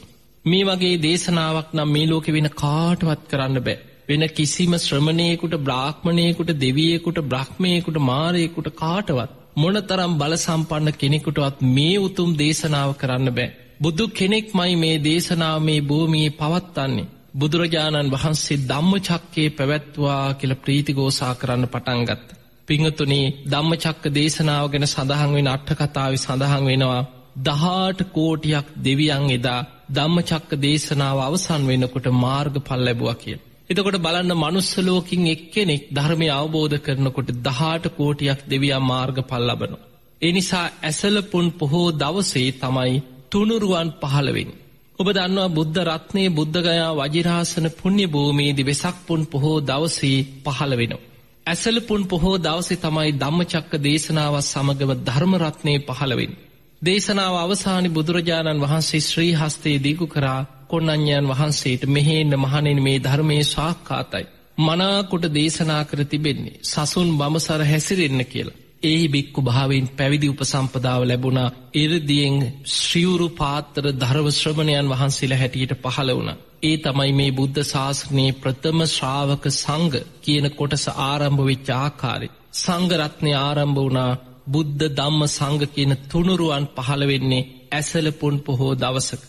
මේ වගේ දේශනාවක් නම් මේ ලෝකෙ වෙන කාටවත් කරන්න බෑ. වෙන කිසිම ශ්‍රමණේකට, බ්‍රාහ්මණේකට, දෙවියෙකුට, බ්‍රහ්මයෙකුට, මාරයෙකුට කාටවත් මොනතරම් බල සම්පන්න කෙනෙකුටවත් මේ උතුම් දේශනාව කරන්න බෑ. බුදු කෙනෙක්මයි මේ දේශනාව මේ භූමියේ පවත්වන්නේ. බුදුරජාණන් වහන්සේ ධම්මචක්කේ පැවැත්වුවා කියලා ප්‍රීතිഘോഷා කරන්න පටන් ගත්තා. පින්වතුනි, ධම්මචක්ක දේශනාව ගැන සඳහන් වෙන අට කතාවේ සඳහන් වෙනවා 18 කෝටියක් දෙවියන් එදා ධම්මචක්ක දේශනාව අවසන් වෙනකොට මාර්ගඵල ලැබුවා කියලා. එතකොට බලන්න, මනුස්ස ලෝකින් එක්කෙනෙක් ධර්මය අවබෝධ කරනකොට 18 කෝටියක් දෙවියන් මාර්ගඵල ලබනවා. ඒ නිසා ඇසල පුන් පොහෝ දවසේ තමයි තුනුරුවන් පහළ වෙන්නේ. ඔබ දන්නවා බුද්ධ රත්නයේ බුද්ධගයා වජිරාසන පුණ්‍ය භූමියේදී වෙසක් පුන් පොහෝ දවසේ පහළ වෙනවා. ඇසල පුන් පොහෝ දවසේ තමයි ධම්මචක්ක දේශනාව සමගම ධර්ම රත්නයේ පහළ වෙන්නේ. දේශනාව අවසානයේ බුදුරජාණන් වහන්සේ ශ්‍රී හස්තයේ දීගු කරා කොණ්ණඤ්ඤයන් වහන්සේට මෙහෙන්න මහණෙනි, මේ ධර්මයේ සාක්කාතයි. මනාකොට දේශනා කර තිබෙන්නේ සසුන් බඹසර හැසිරෙන්න කියලා. ඒ බික්කු භාවයෙන් පැවිදි උපසම්පදාව ලැබුණා. ඉරදීෙන් ශ්‍රීවරු පාත්‍ර ධර්ම ශ්‍රමණයන් වහන්සේලා හැටියට පහළ වුණා. ඒ තමයි මේ බුද්ධ ශාසනයේ ප්‍රථම ශ්‍රාවක සංඝ කියන කොටස ආරම්භ වෙච්ච ආකාරය. සංඝ රත්නය ආරම්භ වුණා. බුද්ධ ධම්ම සංඝ කියන තුනුරුවන් පහළ වෙන්නේ ඇසල පුන් පොහෝ දවසක.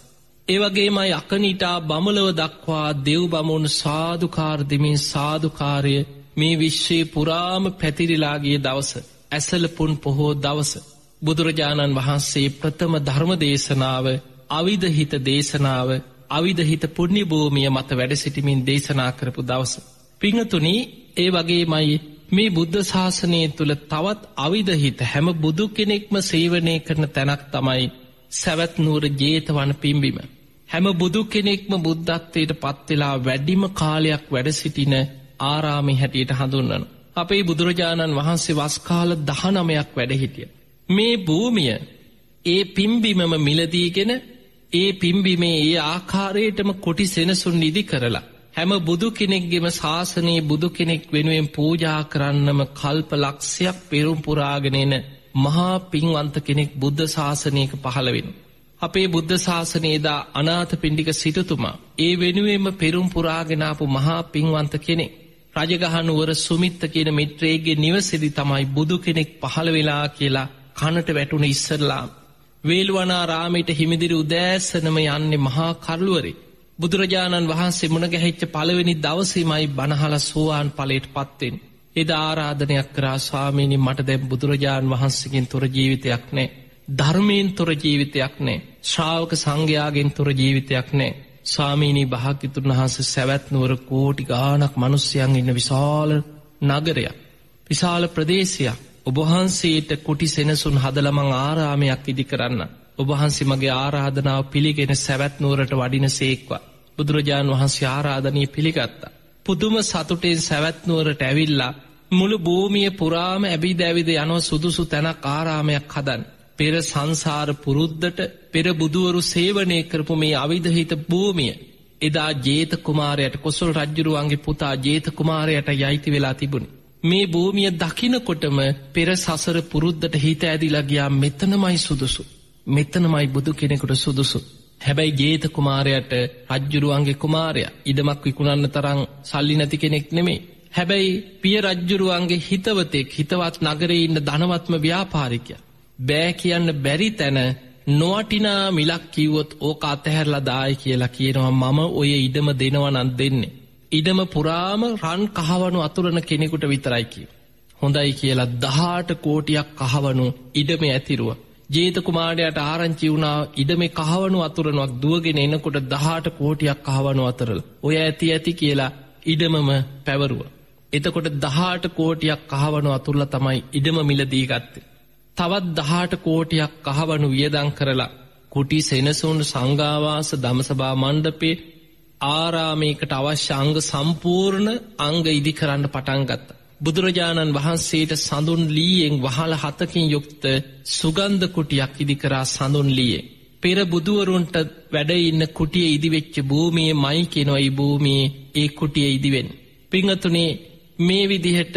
ඒ වගේමයි අකනිටා බඹලව දක්වා දෙව් බමුණු සාදුකාර දෙමින් සාදුකාරය මේ විශ්වයේ පුරාම පැතිරිලා ගිය දවස ඇසල පුන් පොහෝ දවස. බුදුරජාණන් වහන්සේ ප්‍රථම ධර්ම දේශනාව, අවිධහිත දේශනාව, අවිධහිත පුණ්‍ය භූමිය මත වැඩ සිටමින් දේශනා කරපු දවස. පින්තුනි, ඒ වගේමයි මේ බුද්ධ ශාසනය තුල තවත් අවිධහිත හැම බුදු කෙනෙක්ම සේවනය කරන තැනක් තමයි සවැත් නුවර ජේතවන පිම්බිම. හැම බුදු කෙනෙක්ම බුද්ධත්වයට පත්වෙලා වැඩිම කාලයක් වැඩ සිටින ආරාමේ හැටියට හඳුන්වන. අපේ බුදුරජාණන් වහන්සේ වස්කාල 19ක් වැඩ හිටිය. මේ භූමිය ඒ පිම්බිමම මිලදීගෙන ඒ පිම්බිමේ ඒ ආකාරයටම කොටි සෙනසුන් නිදි කරලා හැම බුදු කෙනෙක්ගෙම ශාසනයේ බුදු කෙනෙක් වෙනුවෙන් පූජා කරන්නම කල්ප ලක්ෂයක් පෙරම් පුරාගෙන එන මහා පින්වන්ත කෙනෙක් බුද්ධ ශාසනයක පහළ වෙනවා. අපේ බුද්ධ ශාසනයේදා අනාථපිණ්ඩික සිටුතුමා ඒ වෙනුවෙන්ම පෙරම් පුරාගෙන ආපු මහා පින්වන්ත කෙනෙක්. රජගහනුවර සුමිත්ත කියන මිත්‍රයෙක්ගේ නිවසේදී තමයි බුදු කෙනෙක් පහළ වෙලා කියලා කනට වැටුණ ඉස්සරලා වේළුවනාරාමයට හිමිදිරි උදෑසනම යන්නේ මහා කරුළුවරේ. බුදුරජාණන් වහන්සේ මුණ ගැහිච්ච පළවෙනි දවසේමයි බණහල සෝවාන් ඵලයට පත් වෙන්නේ. එදා ආරාධනයක් කරා ස්වාමීනි මට දැන් බුදුරජාණන් වහන්සේගෙන් තොර ජීවිතයක් නැහැ. ධර්මයෙන් තොර ජීවිතයක් නැහැ. ශ්‍රාවක සංඝයාගෙන් තොර ජීවිතයක් නැහැ. ස්වාමීනි භාග්‍යතුන් වහන්සේ සවැත් නුවර කෝටි ගාණක් මිනිස්යන් ඉන්න විශාල නගරයක්. විශාල ප්‍රදේශයක්. ඔබ වහන්සේට කුටි සෙනසුන් හදලා මං ආරාමයක් ඉදි කරන්න. ඔබ වහන්සේ මගේ ආරාධනාව පිළිගෙන සවැත් නුවරට වඩිනසේක්වා. බුදුරජාණන් වහන්සේ ආරාධනීය පිළිගත්තා. පුදුම සතුටෙන් සවැත් නුවරට ඇවිල්ලා මුළු භූමිය පුරාම ඇවිද ඇවිද යනවා සුදුසු තැනක් ආරාමයක් හදන්න. පෙර සංසාර පුරුද්දට පෙර බුදුවරු සේවනය කරපු මේ අවිධහිත භූමිය එදා ජේත කුමාරයට කොසල් රජ්ජුරුවන්ගේ පුතා ජේත කුමාරයට යයිති වෙලා තිබුණේ. මේ භූමිය දකිනකොටම පෙර සසර පුරුද්දට හිත ඇදිලා ගියා මෙතනමයි සුදුසු. මෙතනමයි බුදු කෙනෙකුට සුදුසු. හැබැයි ජේත කුමාරයට රජ්ජුරුවන්ගේ කුමාරයා ඉඩමක් විකුණන්න තරම් සල්ලි නැති කෙනෙක් නෙමෙයි. හැබැයි පිය රජ්ජුරුවන්ගේ හිතවතෙක් හිතවත් නගරේ ඉන්න ධනවත්ම ව්‍යාපාරිකයා. බෑ කියන්න බැරි තැන නොවටිනා මිලක් කිව්වොත් ඕක අතහැරලා දායි කියලා කියනවා මම ඔය ඉඩම දෙනවා නම් දෙන්නේ. ඉඩම පුරාම රන් කහවණු අතුරන කෙනෙකුට විතරයි කිව්වා. හොඳයි කියලා 18 කෝටියක් කහවණු ඉඩමේ ඇතිරුවා. ජේත කුමාරයාට ආරංචි වුණා ඉඩමේ කහවණු අතුරනක් දුවගෙන එනකොට 18 කෝටියක් කහවණු අතරලා. ඔය ඇති කියලා ඉඩමම පැවරුවා. එතකොට 18 කෝටියක් කහවණු අතුරලා තමයි ඉඩම මිලදී ගත්තේ. තවත් 18 කෝටියක් කහවණු වියදම් කරලා කුටි සෙනසුන් සංඝාවාස දමසභා මණ්ඩපේ ආරාමයකට අවශ්‍ය අංග සම්පූර්ණ අංග ඉදි කරන්න පටන් ගත්තා. බුදුරජාණන් වහන්සේට සඳුන් ලීයෙන් වහල 7කින් යුක්ත සුගන්ධ කුටියක් ඉදි කරා සඳුන් ලීයෙන්. පෙර බුදුවරුන්ට වැඩ ඉන්න කුටිය ඉදි වෙච්ච භූමියේ මයි කියනවා ඒ භූමියේ ඒ කුටිය ඉදි වෙන්නේ. පින්වතුනි මේ විදිහට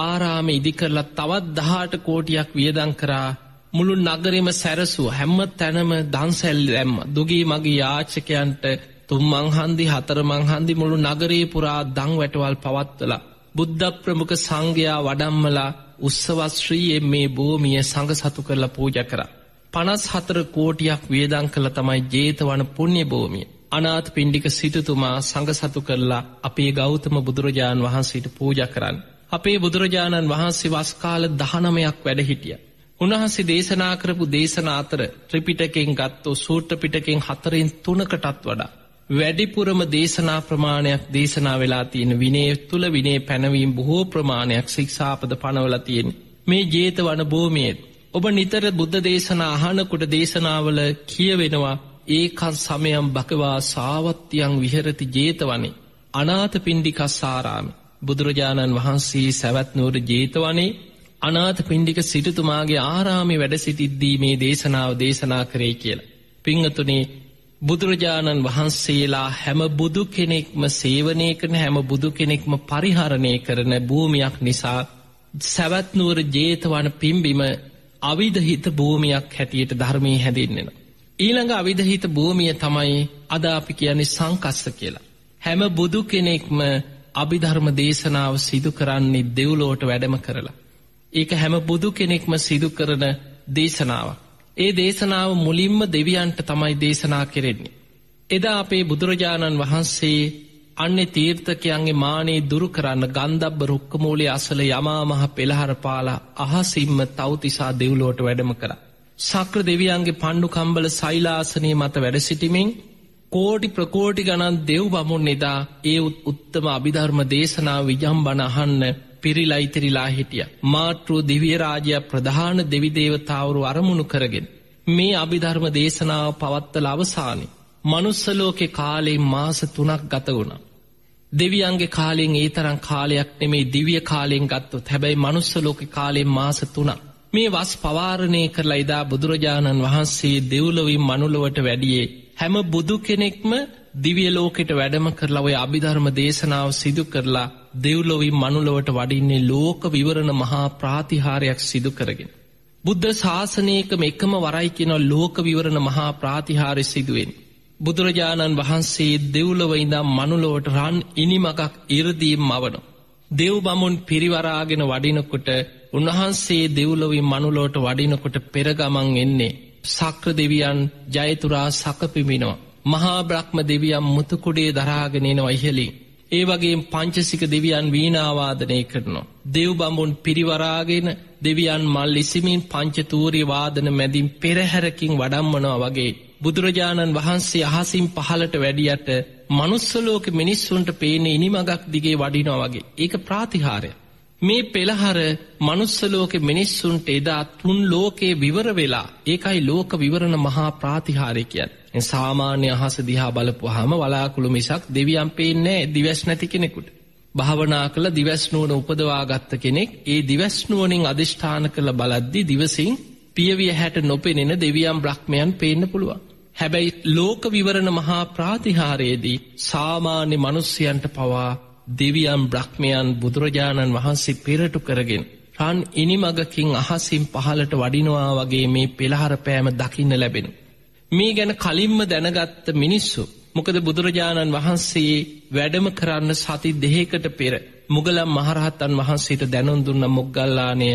ආරාමෙ ඉදි කරලා තවත් 18 කෝටියක් වියදම් කරා මුළු නගරෙම සැරසුව හැම තැනම දන්සැල් දැම්ම. දුගී මගී යාචකයන්ට 3 මං හන්දි 4 මං හන්දි මුළු නගරේ පුරා දන් වැටවල් පවත්වලා බුද්ධ ප්‍රමුඛ සංඝයා වඩම්මලා උත්සවශ්‍රීයෙන් මේ භූමිය සංඝ සතු කරලා පූජා කරා. 54 කෝටියක් වියදම් කළා තමයි ජේතවන පුණ්‍ය භූමිය. අනාථපිණ්ඩික සිටුතුමා සංඝ සතු කරලා අපේ ගෞතම බුදුරජාණන් වහන්සේට පූජා කරන්නේ. අපේ බුදුරජාණන් වහන්සේ වස් කාල 19ක් වැඩ හිටියා. උන්වහන්සේ දේශනා කරපු දේශනා අතර ත්‍රිපිටකයෙන් ගත්තොත් සූත්‍ර පිටකයෙන් 4න් 3කටත් වඩා වැඩිපුරම දේශනා ප්‍රමාණයක් දේශනා වෙලා තියෙන විනය තුල විනය පැනවීම බොහෝ ප්‍රමාණයක් ශික්ෂාපද පනවලා තියෙන මේ ජේතවන භූමියේ ඔබ නිතර බුද්ධ දේශනා අහනකොට දේශනාවල කියවෙනවා ඒකං සමයං භගවා සාවත්තියං විහෙරති ජේතවනේ අනාථපිණ්ඩිකස්සාරාමේ. බුදුරජාණන් වහන්සේ සවැත් නුවර ජේතවනේ අනාථපිණ්ඩික සිටුතුමාගේ ආරාමේ වැඩ සිටිද්දී මේ දේශනාව දේශනා කරේ කියලා. පින්වතුනි බුදුරජාණන් වහන්සේලා හැම බුදු කෙනෙක්ම සේවනය කරන හැම බුදු කෙනෙක්ම පරිහරණය කරන භූමියක් නිසා සවැත් නුවර ජේතවන පිම්බිම අවිධහිත භූමියක් හැටියට ධර්මයේ හැදින්වෙනවා. ඊළඟ අවිධහිත භූමිය තමයි අද අපි කියන්නේ සංකස්ස කියලා. හැම බුදු කෙනෙක්ම අභිධර්ම දේශනාව සිදු කරන්නේ දෙව්ලොවට වැඩම කරලා. ඒක හැම බුදු කෙනෙක්ම සිදු කරන දේශනාවක්. ඒ දේශනාව මුලින්ම දෙවියන්ට තමයි දේශනා කෙරෙන්නේ. එදා අපේ බුදුරජාණන් වහන්සේ අන්නේ තීර්ථකයන්ගේ මානෙ දුරු කරන්න ගන්ධබ්බ රුක්ක මූලයේ අසල යමා මහ පෙළහර පාලා අහසින්ම තව්තිසා දෙව්ලොවට වැඩම කරා. ශක්‍ර දෙවියන්ගේ පණ්ඩු කම්බල සෛලාසනයේ මත වැඩ සිටිමින් කෝටි ප්‍රකෝටි ගණන් දෙව් බමුණු එදා ඒ උත්තම අභිධර්ම දේශනාව විජම්බන අහන්න පිරිලා ඉතිරිලා හිටියා. මාතෘ දිව්‍ය රාජ්‍ය ප්‍රධාන දෙවි දේවතාවරු අරමුණු කරගෙන මේ අභිධර්ම දේශනාව පවත්තලා අවසානයේ මනුස්ස ලෝකේ කාලයෙන් මාස 3ක් ගත වුණා. දෙවියන්ගේ කාලයෙන් ඒ තරම් කාලයක් නෙමෙයි දිව්‍ය කාලයෙන් ගත්තොත්. හැබැයි මනුස්ස ලෝකේ කාලයෙන් මාස 3ක්. මේ වස් පවාරණය කරලා ඉදා බුදුරජාණන් වහන්සේ දෙව්ලොවින් මනුලොවට වැඩියේ. හැම බුදු කෙනෙක්ම දිව්‍ය ලෝකෙට වැඩම කරලා ඔය අභිධර්ම දේශනාව සිදු කරලා දෙව්ලොවින් මනුලොවට වඩින්නේ ලෝක විවරණ මහා ප්‍රාතිහාරයක් සිදු කරගෙන. බුද්ධ ශාසනයකම එකම වරයි කියන ලෝක විවරණ මහා ප්‍රාතිහාරය සිදුවෙන්. බුදුරජාණන් වහන්සේ දෙව්ලොව ඉඳන් මනුලොවට රන් ඉනිමකක් 이르දීම් මවන. දෙව් බමුන් පිරිවරාගෙන වඩිනකොට උන්වහන්සේ දෙව්ලොවින් මනුලොවට වඩිනකොට පෙර ගමන් එන්නේ සක්‍ර දෙවියන් ජයතුරා සකපිමිනවා. මහා බ්‍රහ්ම දෙවියන් මුතුකුඩේ දරාගෙන එනවා ඉහළින්. ඒ වගේම පංචසික දෙවියන් වීණා වාදනය කරනවා. දෙව් බඹුන් පිරිවරාගෙන දෙවියන් මල් ඉසිමින් පංචතූරී වාදන මැදින් පෙරහැරකින් වඩම්මනවා වගේ බුදුරජාණන් වහන්සේ අහසින් පහළට වැඩියට මනුස්ස ලෝකෙ මිනිස්සුන්ට පේන්නේ ඉනිමගක් දිගේ වඩිනවා වගේ. ඒක ප්‍රාතිහාරය. මේ පෙළහර මනුස්ස ලෝකෙ මිනිස්සුන්ට එදා තුන් ලෝකේ විවර වෙලා ඒකයි ලෝක විවරණ මහා ප්‍රාතිහාරය කියන්නේ. සාමාන්‍ය අහස දිහා බලපුවාම වලාකුළු මිසක් දෙවියන් පේන්නේ නැහැ දිවස් නැති කෙනෙකුට. භාවනා කළ දිවස් නුවණ උපදවා ගත්ත කෙනෙක් ඒ දිවස් නුවණින් අදිෂ්ඨාන කළ බලද්දී දිවසින් පියවිය හැට නොපෙනෙන දෙවියන් බ්‍රහ්මයන් පේන්න පුළුවන්. හැබැයි ලෝක විවරණ මහා ප්‍රාතිහාරයේදී සාමාන්‍ය මිනිස්යන්ට පවා දෙවියන් බ්‍රහ්මයන් බුදුරජාණන් වහන්සේ පෙරටු කරගෙන රන් ඉනිමගකින් අහසින් පහළට වඩිනවා වගේ මේ පෙළහර පෑම දකින්න ලැබෙනවා. මේ ගැන කලින්ම දැනගත්ත මිනිස්සු මොකද බුදුරජාණන් වහන්සේ වැඩම කරන්න සති දෙකකට පෙර මුගලන් මහරහතන් වහන්සේට දැනුම් දුන්න මොග්ගල්ලාණය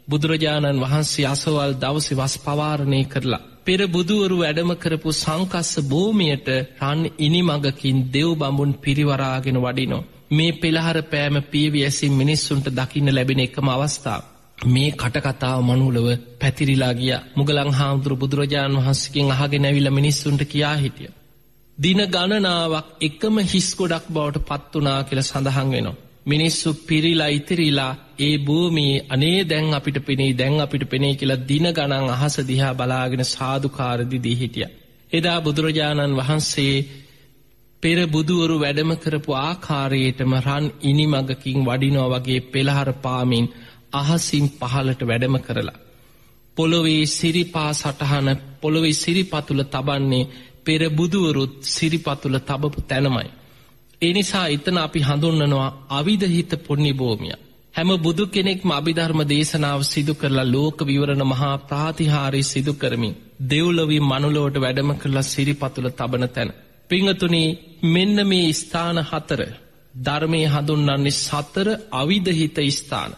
බුදුරජාණන් වහන්සේ අසවල් දවසේ වස් පවාරණය කරලා පෙර බුදුවරු වැඩම කරපු සංකස්ස භූමියට රන් ඉනිමගකින් දෙව් බඹුන් පිරිවරාගෙන වඩිනවා. මේ පෙළහර පෑම පියවි ඇසින් මිනිස්සුන්ට දකින්න ලැබෙන එකම අවස්ථාව. මේ කටකතාව මනුලව පැතිරිලා ගියා. මුගලන් හාමුදුරු බුදුරජාණන් වහන්සේගෙන් අහගෙන ඇවිල්ලා මිනිස්සුන්ට කියා හිටියා. දින ගණනාවක් එකම හිස් ගොඩක් බවට පත් වුණා කියලා සඳහන් වෙනවා. මිනිස්සු පිරිලා ඉතිරිලා ඒ භූමියේ අනේ දැන් අපිට පෙනේ කියලා දින ගණන් අහස දිහා බලාගෙන සාදුකාර දීදී හිටියා. එදා බුදුරජාණන් වහන්සේ පෙර බුදුවරු වැඩම කරපු ආකාරයටම රන් ඉනිමගකින් වඩිනවා වගේ පෙළහර පාමින් අහසින් පහළට වැඩම කරලා පොළොවේ සිරිපා සටහන පොළොවේ සිරිපතුල තබන්නේ පෙර බුදුවරුත් සිරිපතුල තබපු තැනමයි. ඒ නිසා එතන අපි හඳුන්වනවා අවිදහිත පුණ්‍ය භූමිය. හැම බුදු කෙනෙක්ම අභිධර්ම දේශනාව සිදු කරලා ලෝක විවරණ මහා ප්‍රාතිහාරය සිදු කරමින් දෙව්ලොවින් මනුලොවට වැඩම කරලා සිරිපතුල තබන තැන. පිංගතුනි මෙන්න මේ ස්ථාන හතර ධර්මයේ හඳුන්වන්නේ සතර අවිදහිත ස්ථාන.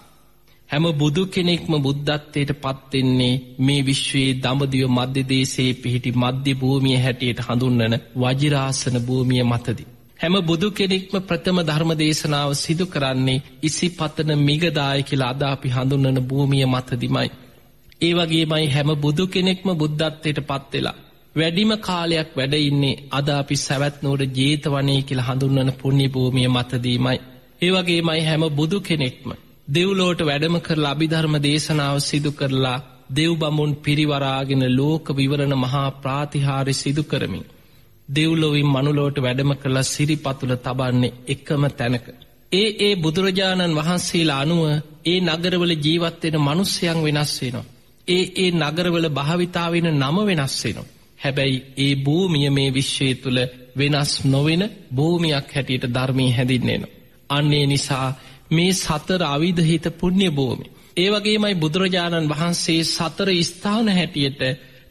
හැම බුදු කෙනෙක්ම බුද්ධත්වයට පත් වෙන්නේ මේ විශ්වයේ දඹදිව මධ්‍ය දේශයේ පිහිටි මධ්‍ය භූමිය හැටියට හඳුන්වන වජිරාසන භූමිය මතදී. හැම බුදු කෙනෙක්ම ප්‍රථම ධර්ම දේශනාව සිදු කරන්නේ ඉසිපතන මිගදාය කියලා අද අපි හඳුන්වන භූමිය මතදිමයි. ඒ වගේමයි හැම බුදු කෙනෙක්ම බුද්ධත්වයට පත් වෙලා වැඩිම කාලයක් වැඩ ඉන්නේ අද අපි සවැත් නුවර ජේතවනයේ කියලා හඳුන්වන පුණ්‍ය භූමිය මතදීමයි. ඒ වගේමයි හැම බුදු කෙනෙක්ම දෙව්ලොවට වැඩම කරලා අභිධර්ම දේශනාව සිදු කරලා දෙව් බඹුන් පිරිවරාගෙන ලෝක විවරණ මහා ප්‍රාතිහාර්ය සිදු කරමින් දෙව්ලොවින් මනුලොවට වැඩම කරලා සිරිපතුල තබන්නේ එකම තැනක. ඒ බුදුරජාණන් වහන්සේලා අනුව ඒ නගරවල ජීවත් වෙන මිනිස්යන් වෙනස් වෙනවා. ඒ නගරවල භාවිතා වෙන නම වෙනස් වෙනවා. හැබැයි ඒ භූමිය මේ විශ්වය තුල වෙනස් නොවන භූමියක් හැටියට ධර්මයේ හැදින්වෙනවා. අන්නේ නිසා මේ සතර අවිධහිත පුණ්‍ය භූමි. ඒ වගේමයි බුදුරජාණන් වහන්සේ සතර ස්ථාන හැටියට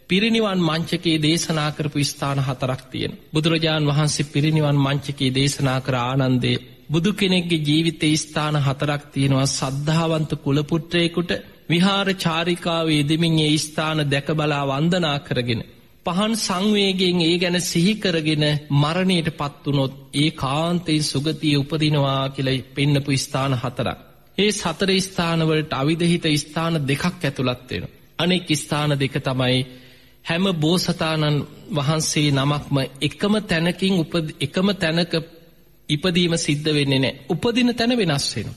පිරිනිවන් මංචකයේ දේශනා කරපු ස්ථාන හතරක් තියෙනවා. බුදුරජාණන් වහන්සේ පිරිනිවන් මංචකයේ දේශනා කර ආනන්දේ බුදු කෙනෙක්ගේ ජීවිතේ ස්ථාන හතරක් තියෙනවා. සද්ධාවන්ත කුල පුත්‍රයෙකුට විහාර චාරිකාවේ යෙදෙමින් ඒ ස්ථාන දැක බලා වන්දනා කරගෙන පහන් සංවේගයෙන් ඒ ගැන සිහි කරගෙන මරණයට පත් වුනොත් ඒ කාන්තේ සුගතිය උපදිනවා කියලා පෙන්නපු ස්ථාන හතරක්. ඒ සතර ස්ථානවලට අවිධහිත ස්ථාන දෙකක් ඇතුළත් වෙනවා. අනෙක් ස්ථාන දෙක තමයි හැම බෝසතාණන් වහන්සේ නමක්ම එකම තැනක ඉපදීම සිද්ධ වෙන්නේ නැහැ. උපදින තැන වෙනස් වෙනවා.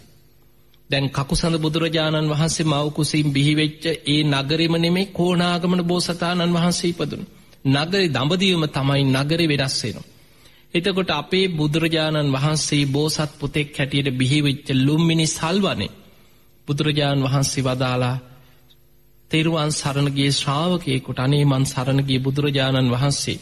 දැන් කකුසඳ බුදුරජාණන් වහන්සේ මව් කුසින් බිහි වෙච්ච ඒ නගරෙම නෙමෙයි කොණාගමන බෝසතාණන් වහන්සේ ඉපදුණා. නගරේ දඹදිවම තමයි නගරේ වෙනස් වෙනවා. එතකොට අපේ බුදුරජාණන් වහන්සේ බෝසත් පුතෙක් හැටියට බිහිවෙච්ච ලුම්බිනි සල්වනේ බුදුරජාණන් වහන්සේ වදාලා තෙරුවන් සරණ ගිය ශ්‍රාවකයෙකුට අනේ මන් සරණ ගිය බුදුරජාණන් වහන්සේ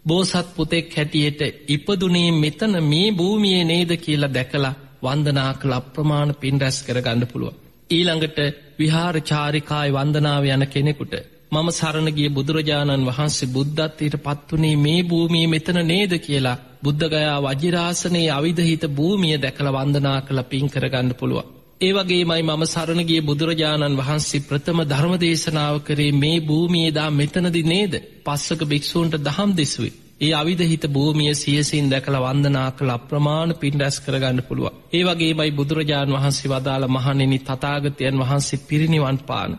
බෝසත් පුතෙක් හැටියට ඉපදුනේ මෙතන මේ භූමියේ නේද කියලා දැකලා වන්දනා කළ අප්‍රමාණ පින් රැස් කරගන්න පුළුවන්. ඊළඟට විහාර චාරිකායි වන්දනාව යන කෙනෙකුට මම සරණ ගිය බුදුරජාණන් වහන්සේ බුද්ධත්වයට පත්වුණේ මේ භූමියේ මෙතන නේද කියලා බුද්ධගයා වජිරාසනයේ අවිධහිත භූමිය දැකලා වන්දනා කළ පින් කරගන්න පුළුවන්. ඒ වගේමයි මම සරණ ගිය බුදුරජාණන් වහන්සේ ප්‍රථම ධර්ම දේශනාව කරේ මේ භූමියේ දා මෙතනදී නේද? පස්සක භික්ෂූන්ට දහම් දෙසුවේ. ඒ අවිධහිත භූමිය සියසින් දැකලා වන්දනා කළ අප්‍රමාණ පින් රැස් කරගන්න පුළුවන්. ඒ වගේමයි බුදුරජාණන් වහන්සේ වදාළ මහණෙනි තථාගතයන් වහන්සේ පිරිනිවන් පාන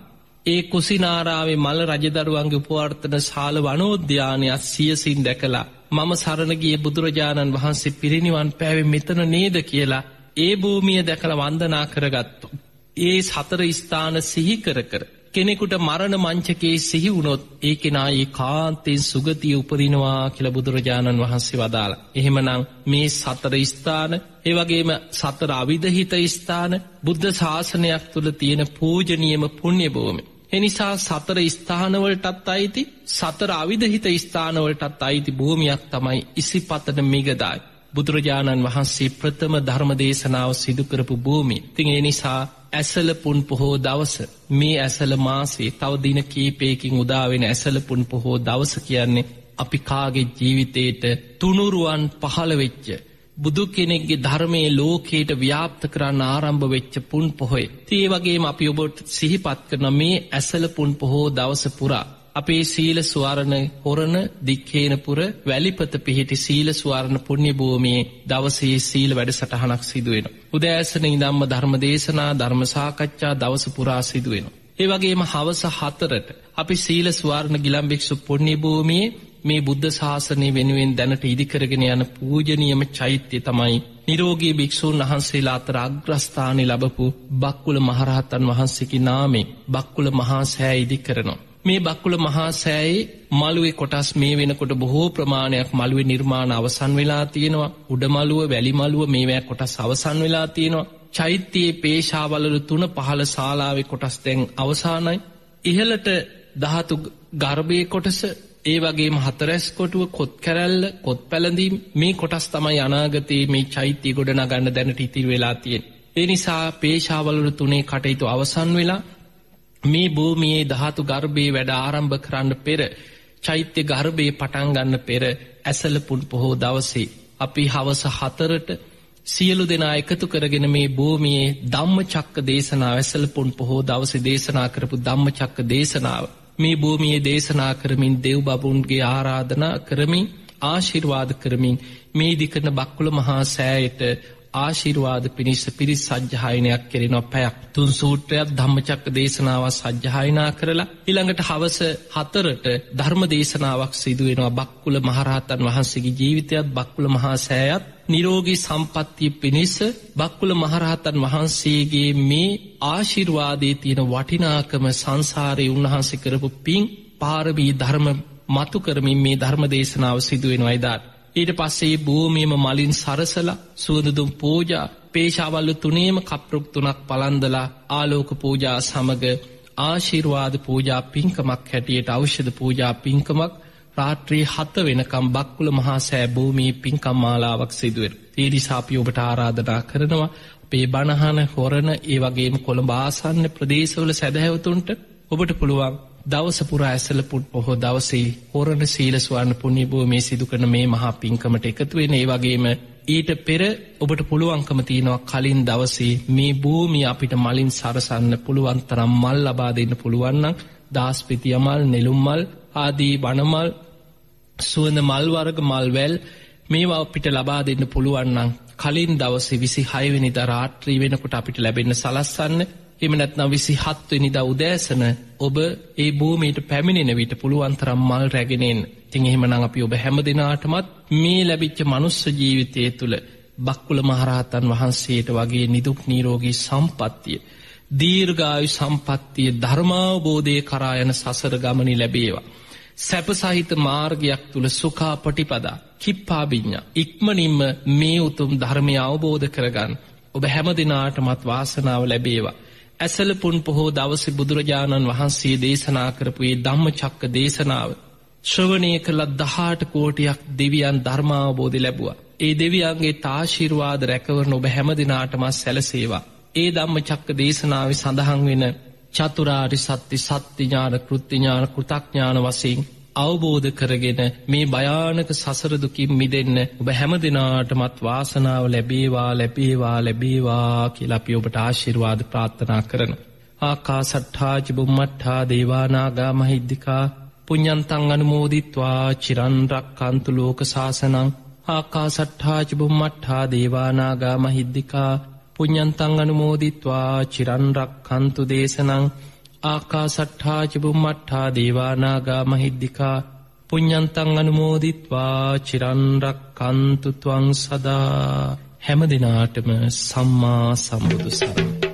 ඒ කුසිනාරාවේ මල රජදරුවන්ගේ උපවර්තන ශාල වනෝද්‍යානය සියසින් දැකලා මම සරණ ගිය බුදුරජාණන් වහන්සේ පිරිනිවන් පෑවේ මෙතන නේද කියලා ඒ භූමිය දැකලා වන්දනා කරගත්තු. ඒ සතර ස්ථාන සිහි කර කර කෙනෙකුට මරණ මංචකයේ සිහි වුණොත් ඒ කෙනා ඒකාන්තයෙන් සුගතිය උපදිනවා කියලා බුදුරජාණන් වහන්සේ වදාලා. එහෙමනම් මේ සතර ස්ථාන, ඒ වගේම සතර අවිධහිත ස්ථාන බුද්ධ ශාසනයක් තුල තියෙන පූජනීයම පුණ්‍ය භූමි. එනිසා සතර ස්ථානවලටත් අයිති, සතර අවිධහිත ස්ථානවලටත් අයිති භූමියක් තමයි ඉසිපතන මිගදායි. බුදුරජාණන් වහන්සේ ප්‍රථම ධර්ම දේශනාව සිදු කරපු භූමිය. ඉතින් ඒ නිසා ඇසළ පුන් පොහෝ දවස, මේ ඇසළ මාසේ තව දින කීපයකින් උදා වෙන ඇසළ පුන් පොහෝ දවස කියන්නේ අපි කාගේ ජීවිතේට තුනුරුවන් පහළ වෙච්ච බුදු කෙනෙක්ගේ ධර්මයේ ලෝකයට ව්‍යාප්ත කරන්න ආරම්භ වෙච්ච පුන් පොහොය. ඒ වගේම අපි ඔබට සිහිපත් කරන මේ ඇසළ පුන් පොහෝ දවස පුරා අපේ සීල ස්වරණ හොරණ දික්හේනපුර වැලිපත පිහිටි සීල ස්වරණ පුණ්‍ය භූමියේ දවසේ සීල වැඩසටහනක් සිදු වෙනවා. උදෑසන ඉඳන්ම ධර්ම දේශනා, ධර්ම සාකච්ඡා දවස පුරා සිදු වෙනවා. ඒ වගේම හවස 4ට අපි සීල ස්වරණ ගිලම්භික්ෂු පුණ්‍ය භූමියේ මේ බුද්ධ ශාසනය වෙනුවෙන් දැනට ඉදි කරගෙන යන පූජනීයම චෛත්‍යය තමයි නිරෝගී භික්ෂූන් වහන්සේලා අතර අග්‍රස්ථානෙ ලැබපු බක්කුල මහරහතන් වහන්සේගේ නාමයෙන් බක්කුල මහා සෑය ඉදි කරනවා. මේ බක්කුල මහා සෑයේ මළුවේ කොටස් මේ වෙනකොට බොහෝ ප්‍රමාණයක් මළුවේ නිර්මාණ අවසන් වෙලා තියෙනවා. උඩ මළුව, වැලි මළුව මේවා කොටස් අවසන් වෙලා තියෙනවා. චෛත්‍යයේ පේශාවලු 3 15 ශාලාවේ කොටස් දැන් අවසానයි. ඉහළට ධාතු ගර්භයේ කොටස, ඒ වගේම හතරැස් කොටුව, කොත් කැරැල්ල, කොත් පැලඳීම් මේ කොටස් තමයි අනාගතයේ මේ චෛත්‍ය ගොඩනගන්න දැනට ඉතිරි වෙලා තියෙන්නේ. ඒ නිසා පේශාවලු 3 කටයුතු අවසන් වෙලා මේ භූමියේ ධාතු ගර්භයේ වැඩ ආරම්භ කරන්න පෙර, චෛත්‍ය ගර්භයේ පටන් ගන්න පෙර ඇසළ පුන් පොහෝ දවසේ අපි හවස 4ට සියලු දෙනා එකතු කරගෙන මේ භූමියේ ධම්මචක්ක දේශනාව, ඇසළ පුන් පොහෝ දවසේ දේශනා කරපු ධම්මචක්ක දේශනාව මේ භූමියේ දේශනා කරමින් දෙව් බඹුන්ගේ ආරාධනා කරමින් ආශිර්වාද කරමින් මේ දිකන බක්කුල මහා සෑයට ආශිර්වාද පිණිස පිරිස් සජ්ජායනයක් කෙරෙනවා. පැයක් 3 සූත්‍රයක් ධම්මචක්ක දේශනාව සජ්ජායනා කරලා ඊළඟට හවස 4ට ධර්ම දේශනාවක් සිදු වෙනවා. බක්කුල මහරහතන් වහන්සේගේ ජීවිතයත් බක්කුල මහා සෑයත් නිරෝගී සම්පත්තිය පිණිස බක්කුල මහරහතන් වහන්සේගේ මේ ආශිර්වාදයේ තියෙන වටිනාකම සංසාරේ උන්වහන්සේ කරපු පින් පාරමී ධර්ම මතු කරමින් මේ ධර්ම දේශනාව සිදු වෙනවා. එදාට ඊට පස්සේ භූමියම මලින් සරසලා සුවඳුදුම් පූජා, පේශාවල්ලු 3ම කප්රුක් 3ක් පලන්දලා ආලෝක පූජා සමග ආශිර්වාද පූජා පින්කමක් හැටියට ඖෂධ පූජා පින්කමක් රාත්‍රී 7 වෙනකම් බක්කුල මහා සෑ භූමියේ පින්කම් මාලාවක් සිදු වෙනවා. ඒ නිසා අපි ඔබට ආරාධනා කරනවා අපේ බණහන හොරණ ඒ වගේම කොළඹ ආසන්න ප්‍රදේශවල සදහැවතුන්ට ඔබට පුළුවන් දවස පුරා ඇසළ පුන් පොහෝ දවසේ හොරණ සීල ස්වර්ණ පුණ්‍ය භූමියේ සිදු කරන මේ මහා පින්කමට එකතු වෙන්න. ඒ වගේම ඊට පෙර ඔබට පුළුවන්කම තියෙනවා කලින් දවසේ මේ භූමිය අපිට මලින් සරසන්න පුළුවන් තරම් මල් ලබා දෙන්න පුළුවන් නම් දාස්පිතිය මල්, නෙළුම් මල් ආදී වනමල්, සුවඳ මල් වර්ග, මල් වැල් මේවා අපිට ලබා දෙන්න පුළුවන් නම් කලින් දවසේ 26 වෙනිදා රාත්‍රී වෙනකොට අපිට ලැබෙන්න සලස්සන්න. එහෙම නැත්නම් 27 වෙනිදා උදෑසන ඔබ ඒ භූමියට පැමිණෙන විට පුළුවන් තරම් මල් රැගෙන එන්න. ඉතින් එහෙමනම් අපි ඔබ හැම දිනාටමත් මේ ලැබිච්ච මනුස්ස ජීවිතය තුළ බක්කුල මහරහතන් වහන්සේට වගේ නිදුක් නිරෝගී සම්පත්තිය, දීර්ඝායු සම්පත්තිය, ධර්මාවබෝධය කරා යන සසර ගමනේ ලැබේවා. සැප සහිත මාර්ගයක් තුල සුඛා පටිපදා කිප්පා විඤ්ඤා ඉක්මනින්ම මේ උතුම් ධර්මය අවබෝධ කරගන්න ඔබ හැම දිනාටමත් වාසනාව ලැබේවා. ඇසලපුන් පොහෝ දවසේ බුදුරජාණන් වහන්සේ දේශනා කරපු මේ ධම්මචක්ක දේශනාව ශ්‍රවණය කළ 18 කෝටියක් දෙවියන් ධර්මාවබෝධය ලැබුවා. ඒ දෙවියන්ගේ ආශිර්වාද රැකවරන ඔබ හැම දිනාටම සැලසේවා. ඒ ධම්මචක්ක දේශනාවේ සඳහන් වෙන චතුරාර්ය සත්‍ය සත්‍ය ඥාන කෘත්‍ය ඥාන කෘතඥාන වශයෙන් අවබෝධ කරගෙන මේ භයානක සසර දුකින් මිදෙන්න ඔබ හැම දිනාටමත් වාසනාව ලැබේවා ලැබේවා ලැබේවා කියලා අපි ඔබට ආශිර්වාද ප්‍රාර්ථනා කරනවා. ආකාසට්ඨා ච බුම්මට්ඨා දේවා නාග මහිද්దికා පුඤ්ඤන්තං අනුමෝදිත්වා චිරන් රක්칸තු ලෝක සාසනං. ආකාසට්ඨා ච බුම්මට්ඨා දේවා නාග මහිද්దికා පුඤ්ඤන්තං අනුමෝදිත්වා චිරන් රක්칸තු දේශනං. ආකාසට්ඨා ච බුම්මට්ඨා දේවා නාග මහිද්దికා පුඤ්ඤන්තං අනුමෝදිත්වා චිරන් රක්칸තු ත්වං සදා. හැම දිනාටම සම්මා සම්බුදු සරණයි.